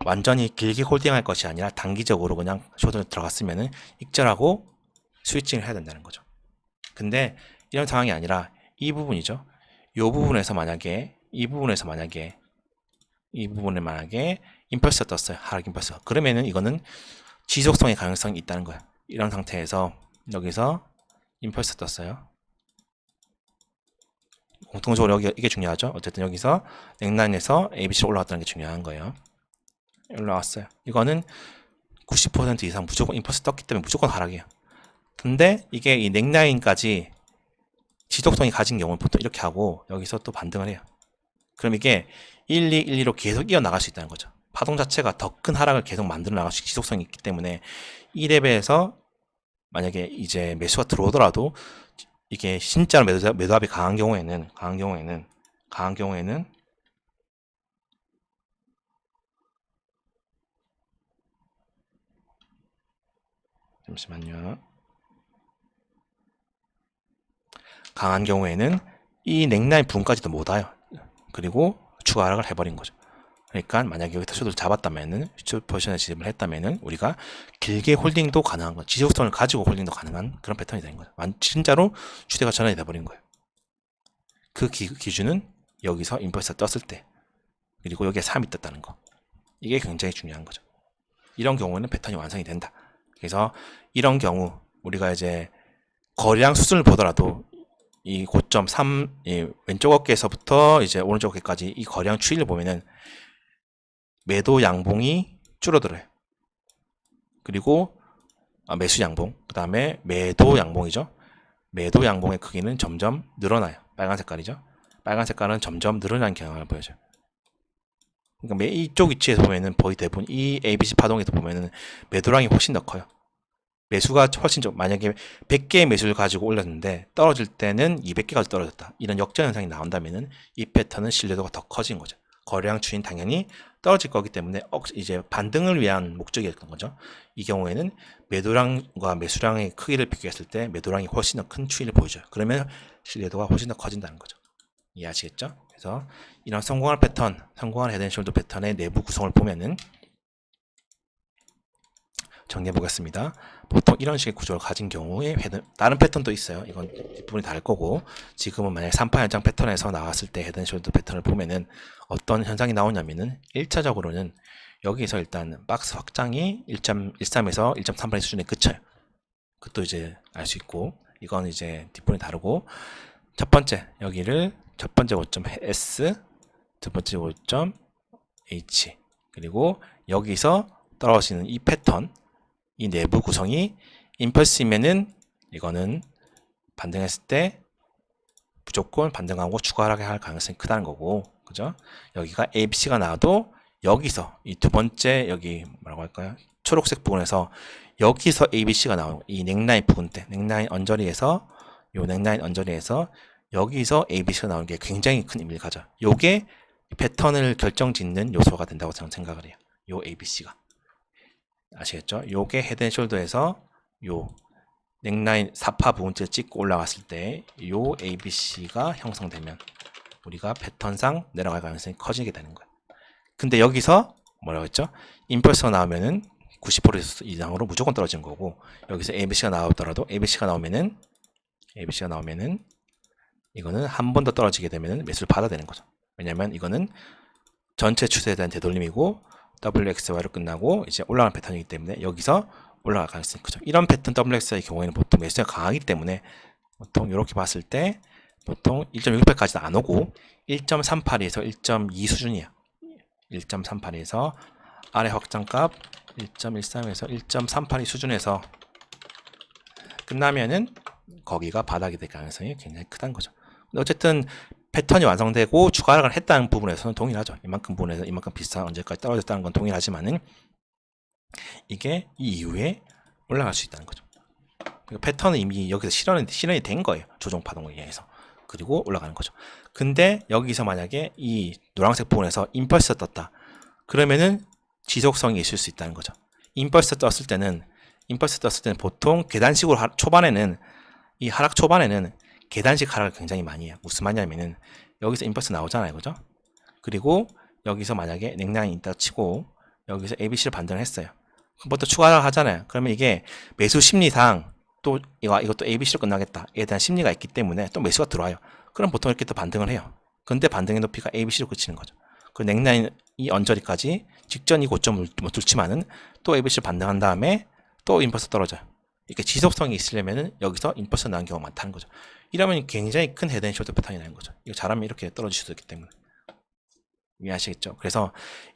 완전히 길게 홀딩할 것이 아니라 단기적으로 그냥 숄더에 들어갔으면은 익절하고 스위칭을 해야 된다는 거죠. 근데 이런 상황이 아니라 이 부분이죠. 이 부분에서 만약에 임펄스가 떴어요. 하락 임펄스가. 그러면은 이거는 지속성의 가능성이 있다는 거야. 이런 상태에서 여기서 임펄스 떴어요. 공통적으로 여기 이게 중요하죠. 어쨌든 여기서 넥라인에서 ABC로 올라왔다는 게 중요한 거예요. 올라왔어요. 이거는 90% 이상 무조건 임펄스 떴기 때문에 무조건 하락이에요. 근데 이게 이 넥라인까지 지속성이 가진 경우는 보통 이렇게 하고 여기서 또 반등을 해요. 그럼 이게 1, 2, 1, 2로 계속 이어나갈 수 있다는 거죠. 파동 자체가 더 큰 하락을 계속 만들어 나갈 수 있는 지속성이 있기 때문에 이 레벨에서 만약에 이제 매수가 들어오더라도 이게 진짜로 매도압이 강한 경우에는 잠시만요. 강한 경우에는 이 넥라인 부분까지도 못 와요. 그리고 추가 하락을 해버린 거죠. 그러니까 만약에 여기서 숏을 잡았다면은 숏 포지션에 진입을 했다면은 우리가 길게 홀딩도 가능한 거, 지속성을 가지고 홀딩도 가능한 그런 패턴이 되는 거죠. 진짜로 추세가 전환이 돼버린 거예요. 그 기준은 여기서 임펄스가 떴을 때 그리고 여기에 3이 떴다는 거. 이게 굉장히 중요한 거죠. 이런 경우에는 패턴이 완성이 된다. 그래서 이런 경우 우리가 이제 거래량 수준을 보더라도 이 고점 3, 이 왼쪽 어깨에서부터 이제 오른쪽 어깨까지 이 거래량 추이를 보면은 매도 양봉이 줄어들어요. 그리고 매수 양봉, 그 다음에 매도 양봉이죠. 매도 양봉의 크기는 점점 늘어나요. 빨간 색깔이죠. 빨간 색깔은 점점 늘어나는 경향을 보여줘요. 그러니까 이쪽 위치에서 보면은 거의 대부분 이 ABC 파동에서 보면은 매도량이 훨씬 더 커요. 매수가 훨씬 좀, 만약에 100개의 매수를 가지고 올렸는데 떨어질 때는 200개까지 떨어졌다. 이런 역전 현상이 나온다면은 이 패턴은 신뢰도가 더 커진 거죠. 거래량 추이는 당연히 떨어질 거기 때문에 이제 반등을 위한 목적이었던 거죠. 이 경우에는 매도량과 매수량의 크기를 비교했을 때 매도량이 훨씬 더 큰 추이를 보여줘요. 그러면 신뢰도가 훨씬 더 커진다는 거죠. 이해하시겠죠? 그래서 이런 성공할 패턴, 성공할 헤드앤숄더 패턴의 내부 구성을 보면은 정리해 보겠습니다. 보통 이런 식의 구조를 가진 경우에 다른 패턴도 있어요. 이건 뒷부분이 다를 거고, 지금은 만약에 3파 연장 패턴에서 나왔을 때 헤드앤숄더 패턴을 보면은 어떤 현상이 나오냐면은 1차적으로는 여기서 일단 박스 확장이 1.13에서 1.38 수준에 그쳐요. 그것도 이제 알 수 있고, 이건 이제 뒷부분이 다르고, 첫 번째 여기를 첫 번째 고점 S, 두 번째 고점 H, 그리고 여기서 떨어지는 이 패턴, 이 내부 구성이 임펄스이면은 이거는 반등했을 때 무조건 반등하고 추가 하락을 할 가능성이 크다는 거고, 그죠? 여기가 ABC가 나와도 여기서 이 두 번째 여기 뭐라고 할까요? 초록색 부분에서 여기서 ABC가 나오는 이 넥라인 부분 때, 넥라인 언저리에서 요 넥라인 언저리에서 여기서 ABC가 나오는 게 굉장히 큰 의미를 가져. 요게 패턴을 결정짓는 요소가 된다고 저는 생각을 해요. 요 ABC가. 아시겠죠? 요게 헤드앤숄더에서 요 넥라인 4파 부분째 찍고 올라갔을 때 요 ABC가 형성되면 우리가 패턴상 내려갈 가능성이 커지게 되는 거예요. 근데 여기서 뭐라고 했죠? 임펄스가 나오면은 90% 이상으로 무조건 떨어지는 거고, 여기서 ABC가 나오더라도 ABC가 나오면은 이거는 한 번 더 떨어지게 되면은 매수를 받아야 되는 거죠. 왜냐면 이거는 전체 추세에 대한 되돌림이고 WXY로 끝나고 이제 올라가는 패턴이기 때문에 여기서 올라갈 가능성이 크죠. 이런 패턴 WXY의 경우에는 보통 매수가 강하기 때문에 보통 이렇게 봤을 때 보통 1.68까지는 안 오고 1.38에서 1.2 수준이야. 1.38에서 아래 확장값 1.13에서 1.38이 수준에서 끝나면은 거기가 바닥이 될 가능성이 굉장히 크다는 거죠. 근데 어쨌든 패턴이 완성되고 추가 하락을 했다는 부분에서는 동일하죠. 이만큼 부분에서 이만큼 비슷한 언제까지 떨어졌다는 건 동일하지만은 이게 이 이후에 올라갈 수 있다는 거죠. 패턴은 이미 여기서 실현이 된 거예요. 조정 파동에 의해서. 그리고 올라가는 거죠. 근데 여기서 만약에 이 노란색 부분에서 임펄스 떴다. 그러면은 지속성이 있을 수 있다는 거죠. 임펄스 떴을 때는 보통 계단식으로 초반에는 이 하락 초반에는 계단식 하락을 굉장히 많이 해요. 무슨 말이냐면은 여기서 임펄스 나오잖아요. 그죠? 그리고 여기서 만약에 넥라인 있다 치고 여기서 ABC를 반등을 했어요. 그것부터 추가 하락을 하잖아요. 그러면 이게 매수 심리상 또 이것도 ABC로 끝나겠다에 대한 심리가 있기 때문에 또 매수가 들어와요. 그럼 보통 이렇게 또 반등을 해요. 근데 반등의 높이가 ABC로 그치는 거죠. 그 넥라인 이 언저리까지 직전 이 고점을 못 뚫지만은 또 ABC를 반등한 다음에 또 임펄스 떨어져요. 이렇게 지속성이 있으려면은 여기서 임펄스 나는 경우가 많다는 거죠. 이러면 굉장히 큰 헤드앤숄더 패턴이 나는 거죠. 이거 잘하면 이렇게 떨어질 수도 있기 때문에. 이해하시겠죠? 그래서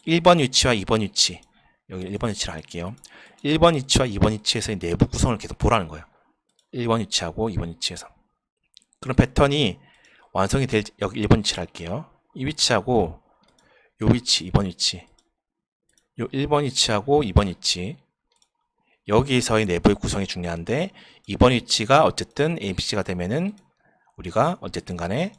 1번 위치와 2번 위치, 여기 1번 위치를 할게요. 1번 위치와 2번 위치에서의 내부 구성을 계속 보라는 거예요. 1번 위치하고 2번 위치에서. 그럼 패턴이 완성이 될, 여기 1번 위치를 할게요. 이 위치하고 요 위치, 2번 위치. 요 1번 위치하고 2번 위치. 여기서의 내부의 구성이 중요한데 2번 위치가 어쨌든 ABC가 되면은 우리가 어쨌든 간에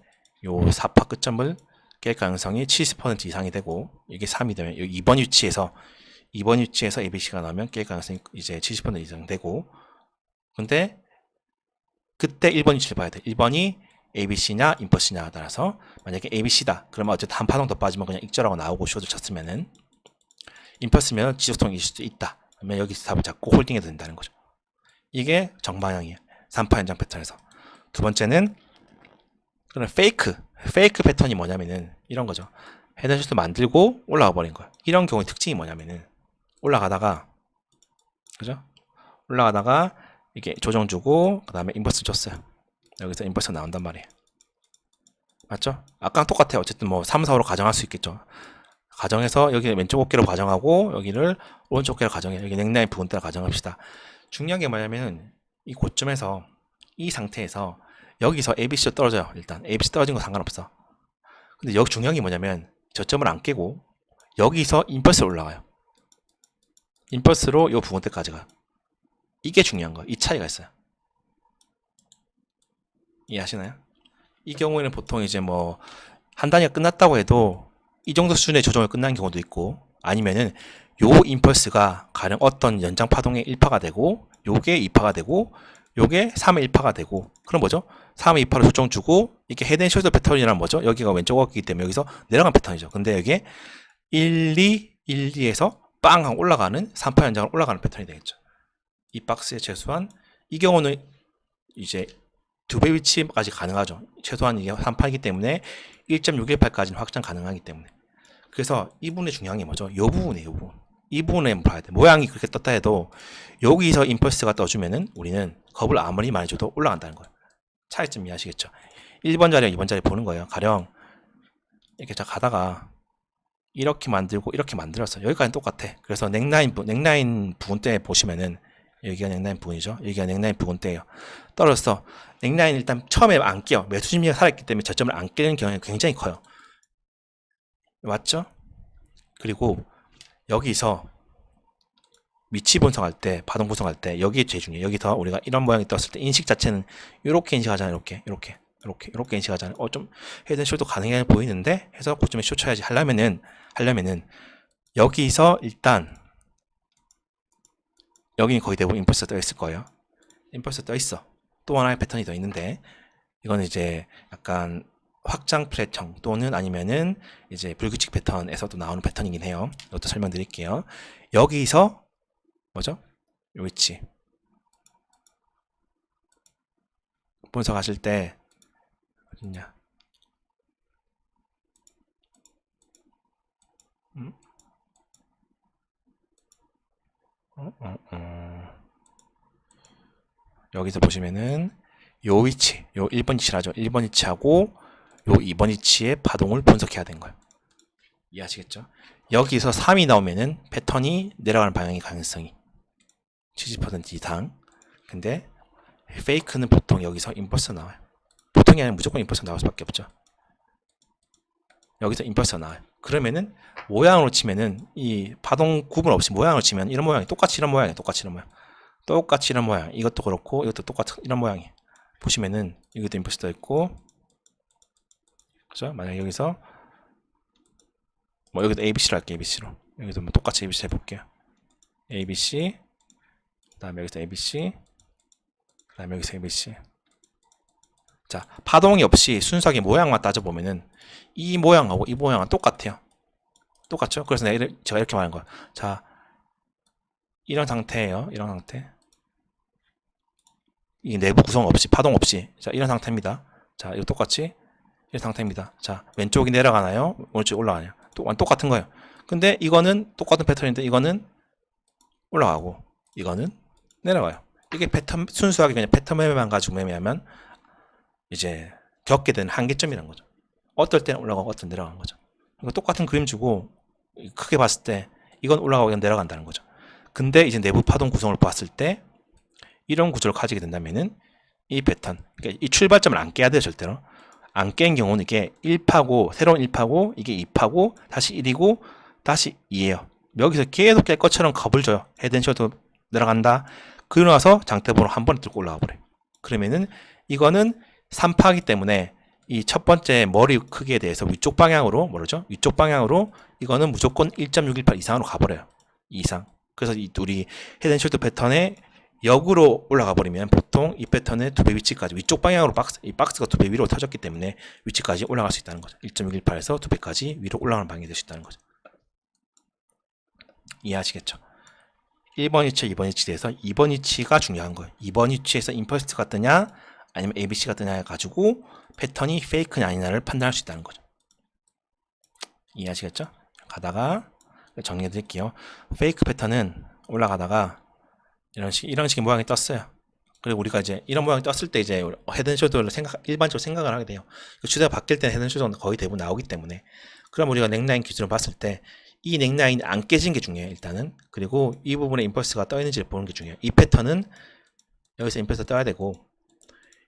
요 4파 끝점을 깰 가능성이 70% 이상이 되고, 이게 3이 되면 2번 위치에서 ABC가 나오면 깰 가능성이 이제 70% 이상 되고, 근데 그때 1번 위치를 봐야 돼. 1번이 ABC냐 임펄스냐에 따라서 만약에 ABC다 그러면 어쨌든 한 파동 더 빠지면 그냥 익절하고 나오고 쇼도 쳤으면은, 임펄스면 지속성이 있을 수도 있다. 그러면 여기서 답을 잡고 홀딩해도 된다는 거죠. 이게 정방향이에요. 3파 연장 패턴에서. 두 번째는 그런 페이크 패턴이 뭐냐면은 이런 거죠. 헤드앤숄더 만들고 올라가 버린 거예요. 이런 경우의 특징이 뭐냐면은 올라가다가 그죠? 올라가다가 이게 조정 주고 그 다음에 인버스 줬어요. 여기서 인버스 나온단 말이에요. 맞죠? 아까랑 똑같아요. 어쨌든 뭐 3, 4로 가정할 수 있겠죠. 가정해서 여기 왼쪽 어깨로 가정하고 여기를 오른쪽 어깨로 가정해요. 여기 넥라인 부분 따라 가정합시다. 중요한 게 뭐냐면은 이 고점에서 이 상태에서 여기서 ABC로 떨어져요. 일단 ABC 떨어진 거 상관없어. 근데 여기 중요한 게 뭐냐면 저점을 안 깨고 여기서 임펄스로 올라가요. 임펄스로 이 부분 때까지 가요. 이게 중요한 거예요. 이 차이가 있어요. 이해하시나요? 이 경우에는 보통 이제 뭐 한 단위가 끝났다고 해도 이 정도 수준의 조정을 끝난 경우도 있고 아니면은 요 임펄스가 가령 어떤 연장 파동의 1파가 되고 요게 2파가 되고 요게 3의 1파가 되고 그럼 뭐죠? 3의 2파로 조정 주고 이게 헤드앤숄더 패턴이란 뭐죠? 여기가 왼쪽 어깨이기 때문에 여기서 내려간 패턴이죠. 근데 여기에 1, 2, 1, 2에서 빵 하고 올라가는 3파 연장으로 올라가는 패턴이 되겠죠. 이 박스에 최소한 이 경우는 이제 2배 위치까지 가능하죠. 최소한 이게 3파이기 때문에 1.618까지는 확장 가능하기 때문에. 그래서 이 부분이 중요한 게 뭐죠? 이 부분이에요. 이 부분. 이 부분에 봐야 돼. 모양이 그렇게 떴다 해도 여기서 임펄스가 떠주면은 우리는 겁을 아무리 많이 줘도 올라간다는 거예요. 차이점 이해하시겠죠? 1번 자리와 2번 자리 보는 거예요. 가령 이렇게 자 가다가 이렇게 만들고 이렇게 만들었어요. 여기까지는 똑같아. 그래서 넥라인 부분 때 보시면은 여기가 넥라인 부분이죠. 여기가 넥라인 부분 때예요. 떨어졌어. 넥라인 일단 처음에 안 깨요. 매수 심리가 살아있기 때문에 저점을 안 깨는 경향이 굉장히 커요. 맞죠? 그리고 여기서 위치 분석할 때, 파동 분석할 때 여기에 제일 중요해요. 여기서 우리가 이런 모양이 떴을 때 인식 자체는 이렇게 인식하잖아요. 이렇게 인식하잖아요. 좀 헤드앤숄더 가능해 보이는데 해서 고점에 쇼 쳐야지 하려면은 여기서 일단 여기는 거의 대부분 임펄스가 떠 있을 거예요. 임펄스 떠 있어. 또 하나의 패턴이 더 있는데 이거는 이제 약간 확장 플랫형 또는 아니면은 이제 불규칙 패턴에서도 나오는 패턴이긴 해요. 이것도 설명드릴게요. 여기서 뭐죠? 요 위치 분석하실 때 어딨냐? 여기서 보시면은 요 위치, 요 1번 위치라죠. 1번 위치하고 요 2번 위치의 파동을 분석해야 되는 거예요. 이해하시겠죠? 여기서 3이 나오면은 패턴이 내려가는 방향의 가능성이 70% 이상. 근데 페이크는 보통 여기서 임펄스가 나와요. 보통이 아니라 무조건 임펄스가 나올 수밖에 없죠. 여기서 임펄스가 나와요. 그러면은 모양으로 치면은 이 파동 구분 없이 모양으로 치면 이런 모양이 똑같이 이런 모양이에요. 똑같이 이런 모양. 이것도 그렇고 이것도 똑같은 이런 모양이에요. 보시면은 여기도 임펄스 떠 있고 그죠? 만약 여기서 뭐 여기도 ABC로 할게요. ABC로. 여기도 뭐 똑같이 ABC 해볼게요. ABC 그 다음에 여기서 ABC 그 다음에 여기서 ABC. 자, 파동이 없이 순수하게 모양만 따져보면은 이 모양하고 이 모양은 똑같아요. 똑같죠? 그래서 제가 이렇게 말한 거예요. 자, 이런 상태예요. 이런 상태. 이 내부 구성 없이, 파동 없이. 자, 이런 상태입니다. 자, 이거 똑같이 이런 상태입니다. 자, 왼쪽이 내려가나요? 오른쪽이 올라가나요? 똑같은 거예요. 근데 이거는 똑같은 패턴인데 이거는 올라가고 이거는 내려가요. 이게 패턴, 순수하게 그냥 패턴 매매만 가지고 매매하면 이제 겪게 되는 한계점이란 거죠. 어떨 때는 올라가고 어떨 때는 내려가는 거죠. 그러니까 똑같은 그림 주고 크게 봤을 때 이건 올라가고 이건 내려간다는 거죠. 근데 이제 내부 파동 구성을 봤을 때 이런 구조를 가지게 된다면은 이 패턴, 그러니까 이 출발점을 안 깨야 돼요. 절대로. 안 깬 경우는 이게 1파고 새로운 1파고 이게 2파고 다시 1이고 다시 2예요. 여기서 계속 깰 것처럼 겁을 줘요. 헤드앤숄더 내려간다. 그러고 나서 장대보로 한 번에 뚫고 올라가 버려요. 그러면은 이거는 3파기 때문에 이 첫 번째 머리 크기에 대해서 위쪽 방향으로 뭐죠? 위쪽 방향으로 이거는 무조건 1.618 이상으로 가버려요. 이상. 그래서 이 우리 헤드앤숄더 패턴의 역으로 올라가 버리면 보통 이 패턴의 2배 위치까지 위쪽 방향으로 이 박스가 2배 위로 터졌기 때문에 위치까지 올라갈 수 있다는 거죠. 1.618에서 2배까지 위로 올라가는 방향이 될 수 있다는 거죠. 이해하시겠죠? 1번 위치, 2번 위치에 대해서 2번 위치가 중요한 거예요. 2번 위치에서 임펄스가 뜨냐 아니면 ABC가 뜨냐 해가지고 패턴이 페이크냐 아니냐를 판단할 수 있다는 거죠. 이해하시겠죠? 가다가 정리해 드릴게요. 페이크 패턴은 올라가다가 이런 식의 모양이 떴어요. 그리고 우리가 이제 이런 모양이 떴을 때 이제 헤드앤숄더를 일반적으로 생각을 하게 돼요. 주제가 바뀔 때 헤드앤숄더는 거의 대부분 나오기 때문에. 그럼 우리가 넥라인 기준으로 봤을 때 이 넥라인이 안 깨진 게 중요해요, 일단은. 그리고 이 부분에 임펄스가 떠 있는지를 보는 게 중요해요. 이 패턴은 여기서 임펄스가 떠야 되고,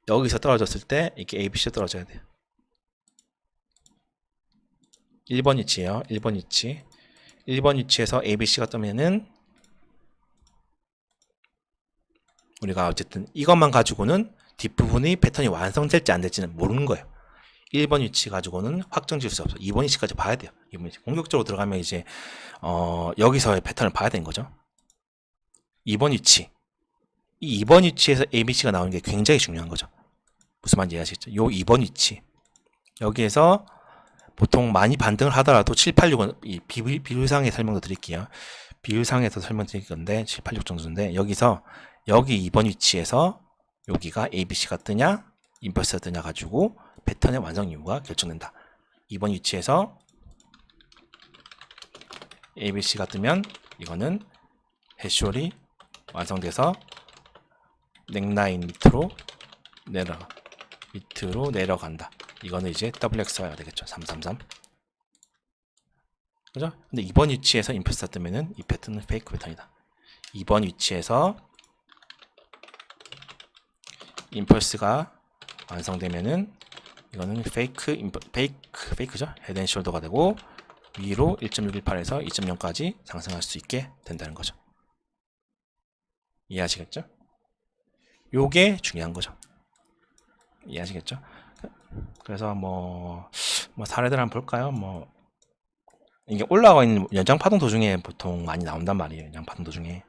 여기서 떨어졌을 때 이렇게 ABC가 떨어져야 돼요. 1번 위치에요. 1번 위치. 1번 위치에서 ABC가 뜨면은 우리가 어쨌든 이것만 가지고는 뒷부분이 패턴이 완성될지 안 될지는 모르는 거예요. 1번 위치 가지고는 확정 지을 수 없어. 2번 위치까지 봐야 돼요. 2번 위치. 공격적으로 들어가면 이제 여기서의 패턴을 봐야 되는 거죠. 2번 위치. 이 2번 위치에서 ABC가 나오는 게 굉장히 중요한 거죠. 무슨 말인지 이해하시겠죠? 요 2번 위치. 여기에서 보통 많이 반등을 하더라도 7, 8, 6은 이 비율상의 설명도 드릴게요. 비율상에서 설명드릴 건데 7, 8, 6 정도인데 여기서 여기 2번 위치에서 여기가 ABC가 뜨냐 임펄스가 뜨냐 가지고 패턴의 완성 여부가 결정된다. 2번 위치에서 ABC가 뜨면 이거는 해쇼리 완성돼서 넥라인 밑으로 내려간다. 이거는 이제 WX가 되겠죠. 333. 그죠? 근데 2번 위치에서 임펄스가 뜨면은 이 패턴은 페이크 패턴이다. 2번 위치에서 임펄스가 완성되면은 이거는 페이크죠? 헤드앤숄더가 되고 위로 1.618에서 2.0까지 상승할 수 있게 된다는 거죠. 이해하시겠죠? 요게 중요한 거죠. 이해하시겠죠? 그래서 뭐 사례들 한번 볼까요? 이게 올라가 있는 연장 파동 도중에 보통 많이 나온단 말이에요. 연장 파동 도중에.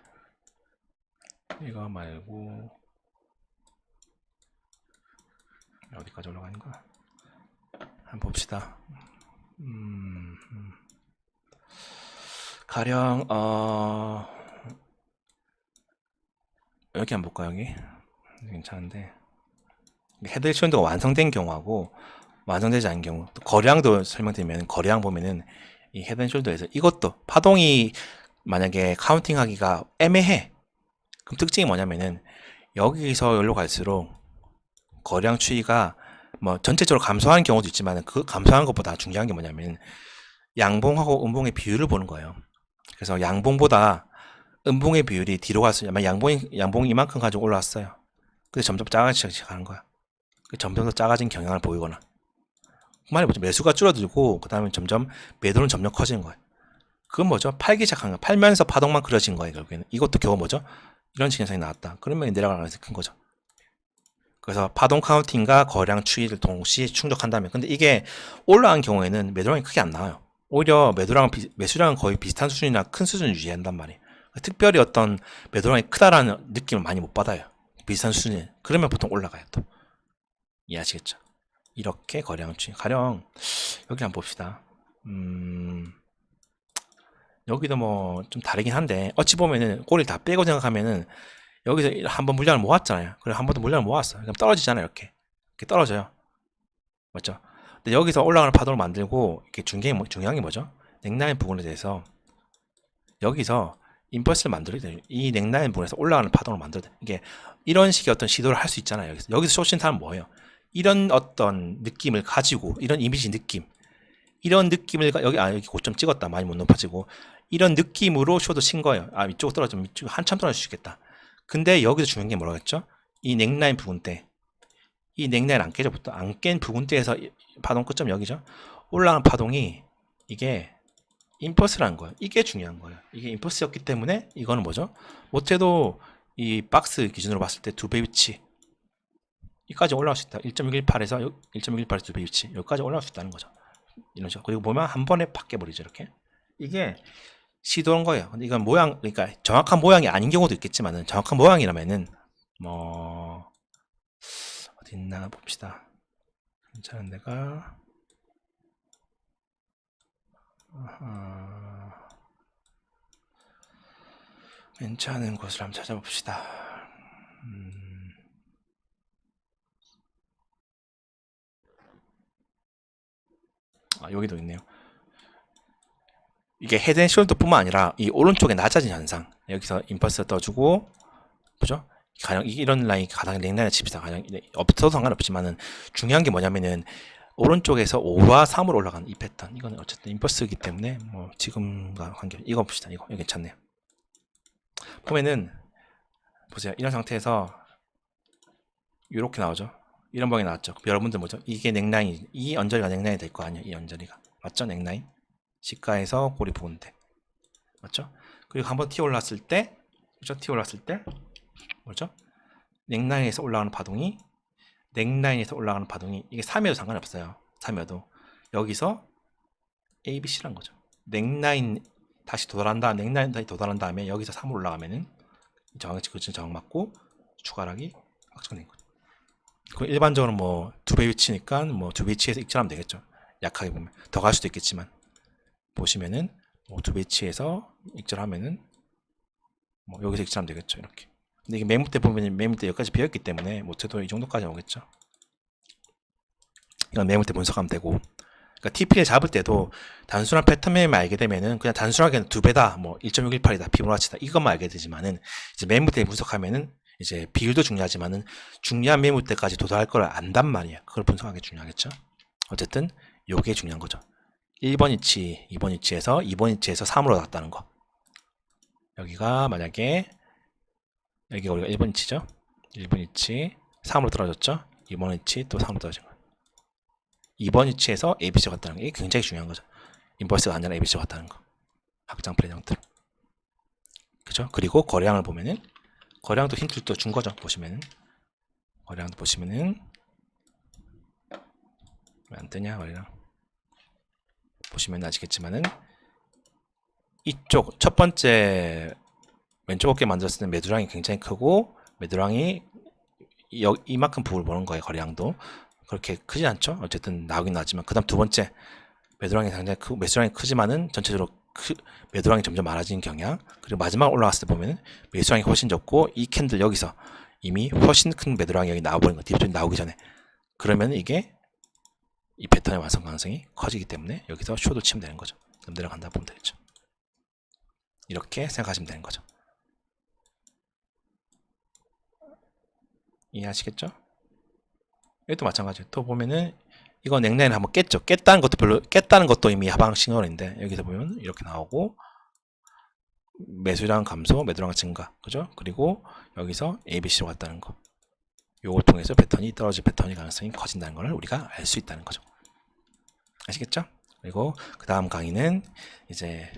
이거 말고 어디까지 올라가는 거야? 한번 봅시다. 가령 여기 한번 볼까요? 여기 괜찮은데 헤드앤숄더가 완성된 경우하고 완성되지 않은 경우 또 거래량도 설명드리면 거래량 보면은 이 헤드앤숄더에서 이것도 파동이 만약에 카운팅하기가 애매해. 그럼 특징이 뭐냐면은 여기서 여기로 갈수록 거래량 추이가 뭐 전체적으로 감소하는 경우도 있지만 그 감소하는 것보다 중요한 게 뭐냐면 양봉하고 음봉의 비율을 보는 거예요. 그래서 양봉보다 음봉의 비율이 뒤로 갈수록 아마 양봉이 이만큼 가지고 올라왔어요. 근데 점점 작아지기 시작하는 거야. 점점 더 작아진 경향을 보이거나 그 말이 뭐죠? 매수가 줄어들고 그 다음에 점점 매도는 점점 커지는 거예요. 그건 뭐죠? 팔기 시작한 거예요. 팔면서 파동만 그려진 거예요. 결국에는 이것도 겨우 뭐죠? 이런 현상이 나왔다. 그러면 내려가면서 큰 거죠. 그래서 파동 카운팅과 거래량 추이를 동시에 충족한다면 근데 이게 올라간 경우에는 매도량이 크게 안 나와요. 오히려 매수량은 거의 비슷한 수준이나 큰 수준을 유지한단 말이에요. 특별히 어떤 매도량이 크다라는 느낌을 많이 못 받아요. 비슷한 수준이 그러면 보통 올라가요. 또 이해하시겠죠? 이렇게 거래량 추이 가령 여기 한번 봅시다. 여기도 뭐 좀 다르긴 한데 어찌 보면은 꼬리를 다 빼고 생각하면은 여기서 한번 물량을 모았잖아요. 그리고 한 번 더 물량을 모았어. 그럼 떨어지잖아요. 이렇게 떨어져요. 맞죠? 근데 여기서 올라가는 파동을 만들고 이렇게 중요한 게 뭐죠? 넥라인 부분에 대해서 여기서 임펄스를 만들어야 돼요. 이 넥라인 부분에서 올라가는 파동을 만들어야 돼요. 이게 이런 식의 어떤 시도를 할 수 있잖아요. 여기서 쇼신타는 뭐예요? 이런 어떤 느낌을 가지고 이런 이미지 느낌 이런 느낌을 여기 고점 찍었다 많이 못 높아지고 이런 느낌으로 쇼도 친 거예요. 이쪽 떨어지면 이쪽 한참 떨어질 수 있겠다. 근데 여기서 중요한 게 뭐라겠죠? 이 넥라인 부분대 이 넥라인 안 깨져 부터 안 깬 부분대에서 파동 끝점 여기죠? 올라가는 파동이 이게 임펄스라는 거예요. 이게 중요한 거예요. 이게 임펄스였기 때문에 이거는 뭐죠? 못해도 이 박스 기준으로 봤을 때 2배 위치 여기까지 올라올 수 있다. 1.618에서 1.618에서 2배 위치 여기까지 올라올 수 있다는 거죠. 이런 식으로. 그리고 보면 한 번에 팍 깨버리죠. 이렇게. 이게 시도한 거예요. 근데 이건 그러니까 정확한 모양이 아닌 경우도 있겠지만은 정확한 모양이라면은 뭐 어디 있나 봅시다. 괜찮은 데가 괜찮은 곳을 한번 찾아봅시다. 여기도 있네요. 이게 헤드앤숄더뿐만 아니라 이 오른쪽에 낮아진 현상, 여기서 임펄스 떠주고, 그죠? 가령 이런 라인 가장 랭라인을 칩시다. 가령 없어도 상관없지만은 중요한 게 뭐냐면은 오른쪽에서 5와 3으로 올라가는 이 패턴, 이거는 어쨌든 임펄스이기 때문에 뭐 지금과 관계, 이거 봅시다. 이거 괜찮네요. 보면은 보세요. 이런 상태에서 이렇게 나오죠. 이런 방이 나왔죠. 여러분들 뭐죠? 이게 넥라인, 이 언저리가 넥라인이 될 거 아니에요. 이 언저리가 맞죠? 넥라인 시가에서 고리 부분대 맞죠? 그리고 한번 튀어 올랐을 때, 그죠? 튀어 올랐을 때 뭐죠? 넥라인에서 올라가는 파동이, 넥라인에서 올라가는 파동이 이게 3여도 상관없어요. 3여도 여기서 ABC란 거죠. 넥라인 다시 도달한다, 넥라인 다시 도달한 다음에 여기서 3으로 올라가면은 정확히 그 정확 맞고 추가락이 확정된 거죠. 그 일반적으로 뭐 두 배 위치니까 뭐 두 배 위치에서 익절하면 되겠죠. 약하게 보면 더 갈 수도 있겠지만 보시면은 뭐 두 배 위치에서 익절하면은 뭐 여기서 익절하면 되겠죠. 이렇게. 근데 이게 매물 때 보면 매물 때 여기까지 비었기 때문에 못해도 이 정도까지 오겠죠. 이건 매물 때 분석하면 되고. 그러니까 TP를 잡을 때도 단순한 패턴 매매만 알게 되면은 그냥 단순하게 두 배다, 뭐 1.618이다, 피보나치다 이것만 알게 되지만은 이제 매물 때 분석하면은 이제 비율도 중요하지만은 중요한 매물 때까지 도달할 걸 안단 말이에요. 그걸 분석하는 게 중요하겠죠. 어쨌든 요게 중요한 거죠. 1번 위치, 2번 위치에서 2번 위치에서 3으로 나왔다는 거. 여기가 만약에 여기가 우리가 1번 위치죠. 1번 위치 3으로 떨어졌죠. 2번 위치 또 3으로 떨어진 거. 2번 위치에서 ABC가 왔다는 게 굉장히 중요한 거죠. 인버스가 아니라 ABC가 왔다는 거. 확장 플레이 형태로. 그죠? 그리고 거래량을 보면은 거래량도 힌트를 또 준 거죠. 보시면은 거래량도 보시면은 왜 안 뜨냐 거래량. 보시면 아시겠지만은 이쪽 첫 번째 왼쪽 어깨 만들었을 때 매도량이 굉장히 크고 매도량이 이만큼 부분을 보는 거예요. 거래량도 그렇게 크지 않죠. 어쨌든 나오긴 나지만 그 다음 두 번째 매도량이 굉장히 크고 매수량이 크지만은 전체적으로 매도량이 점점 많아지는 경향. 그리고 마지막 올라갔을 때 보면은 매수량이 훨씬 적고 이 캔들 여기서 이미 훨씬 큰 매도량이 여기 나와버린 거, 디프전이 나오기 전에. 그러면 이게 이 패턴의 완성 가능성이 커지기 때문에 여기서 쇼도 치면 되는 거죠. 그럼 내려간다 보면 되겠죠. 이렇게 생각하시면 되는 거죠. 이해하시겠죠? 여기도 마찬가지예요. 또 보면은 이거 넥라인을 한번 깼죠. 깼다는 것도 이미 하방 신호인데 여기서 보면 이렇게 나오고 매수량 감소, 매도량 증가, 그죠? 그리고 여기서 ABC로 갔다는 거. 요걸 통해서 패턴이 떨어질 패턴의 가능성이 커진다는 걸 우리가 알 수 있다는 거죠. 아시겠죠? 그리고 그 다음 강의는 이제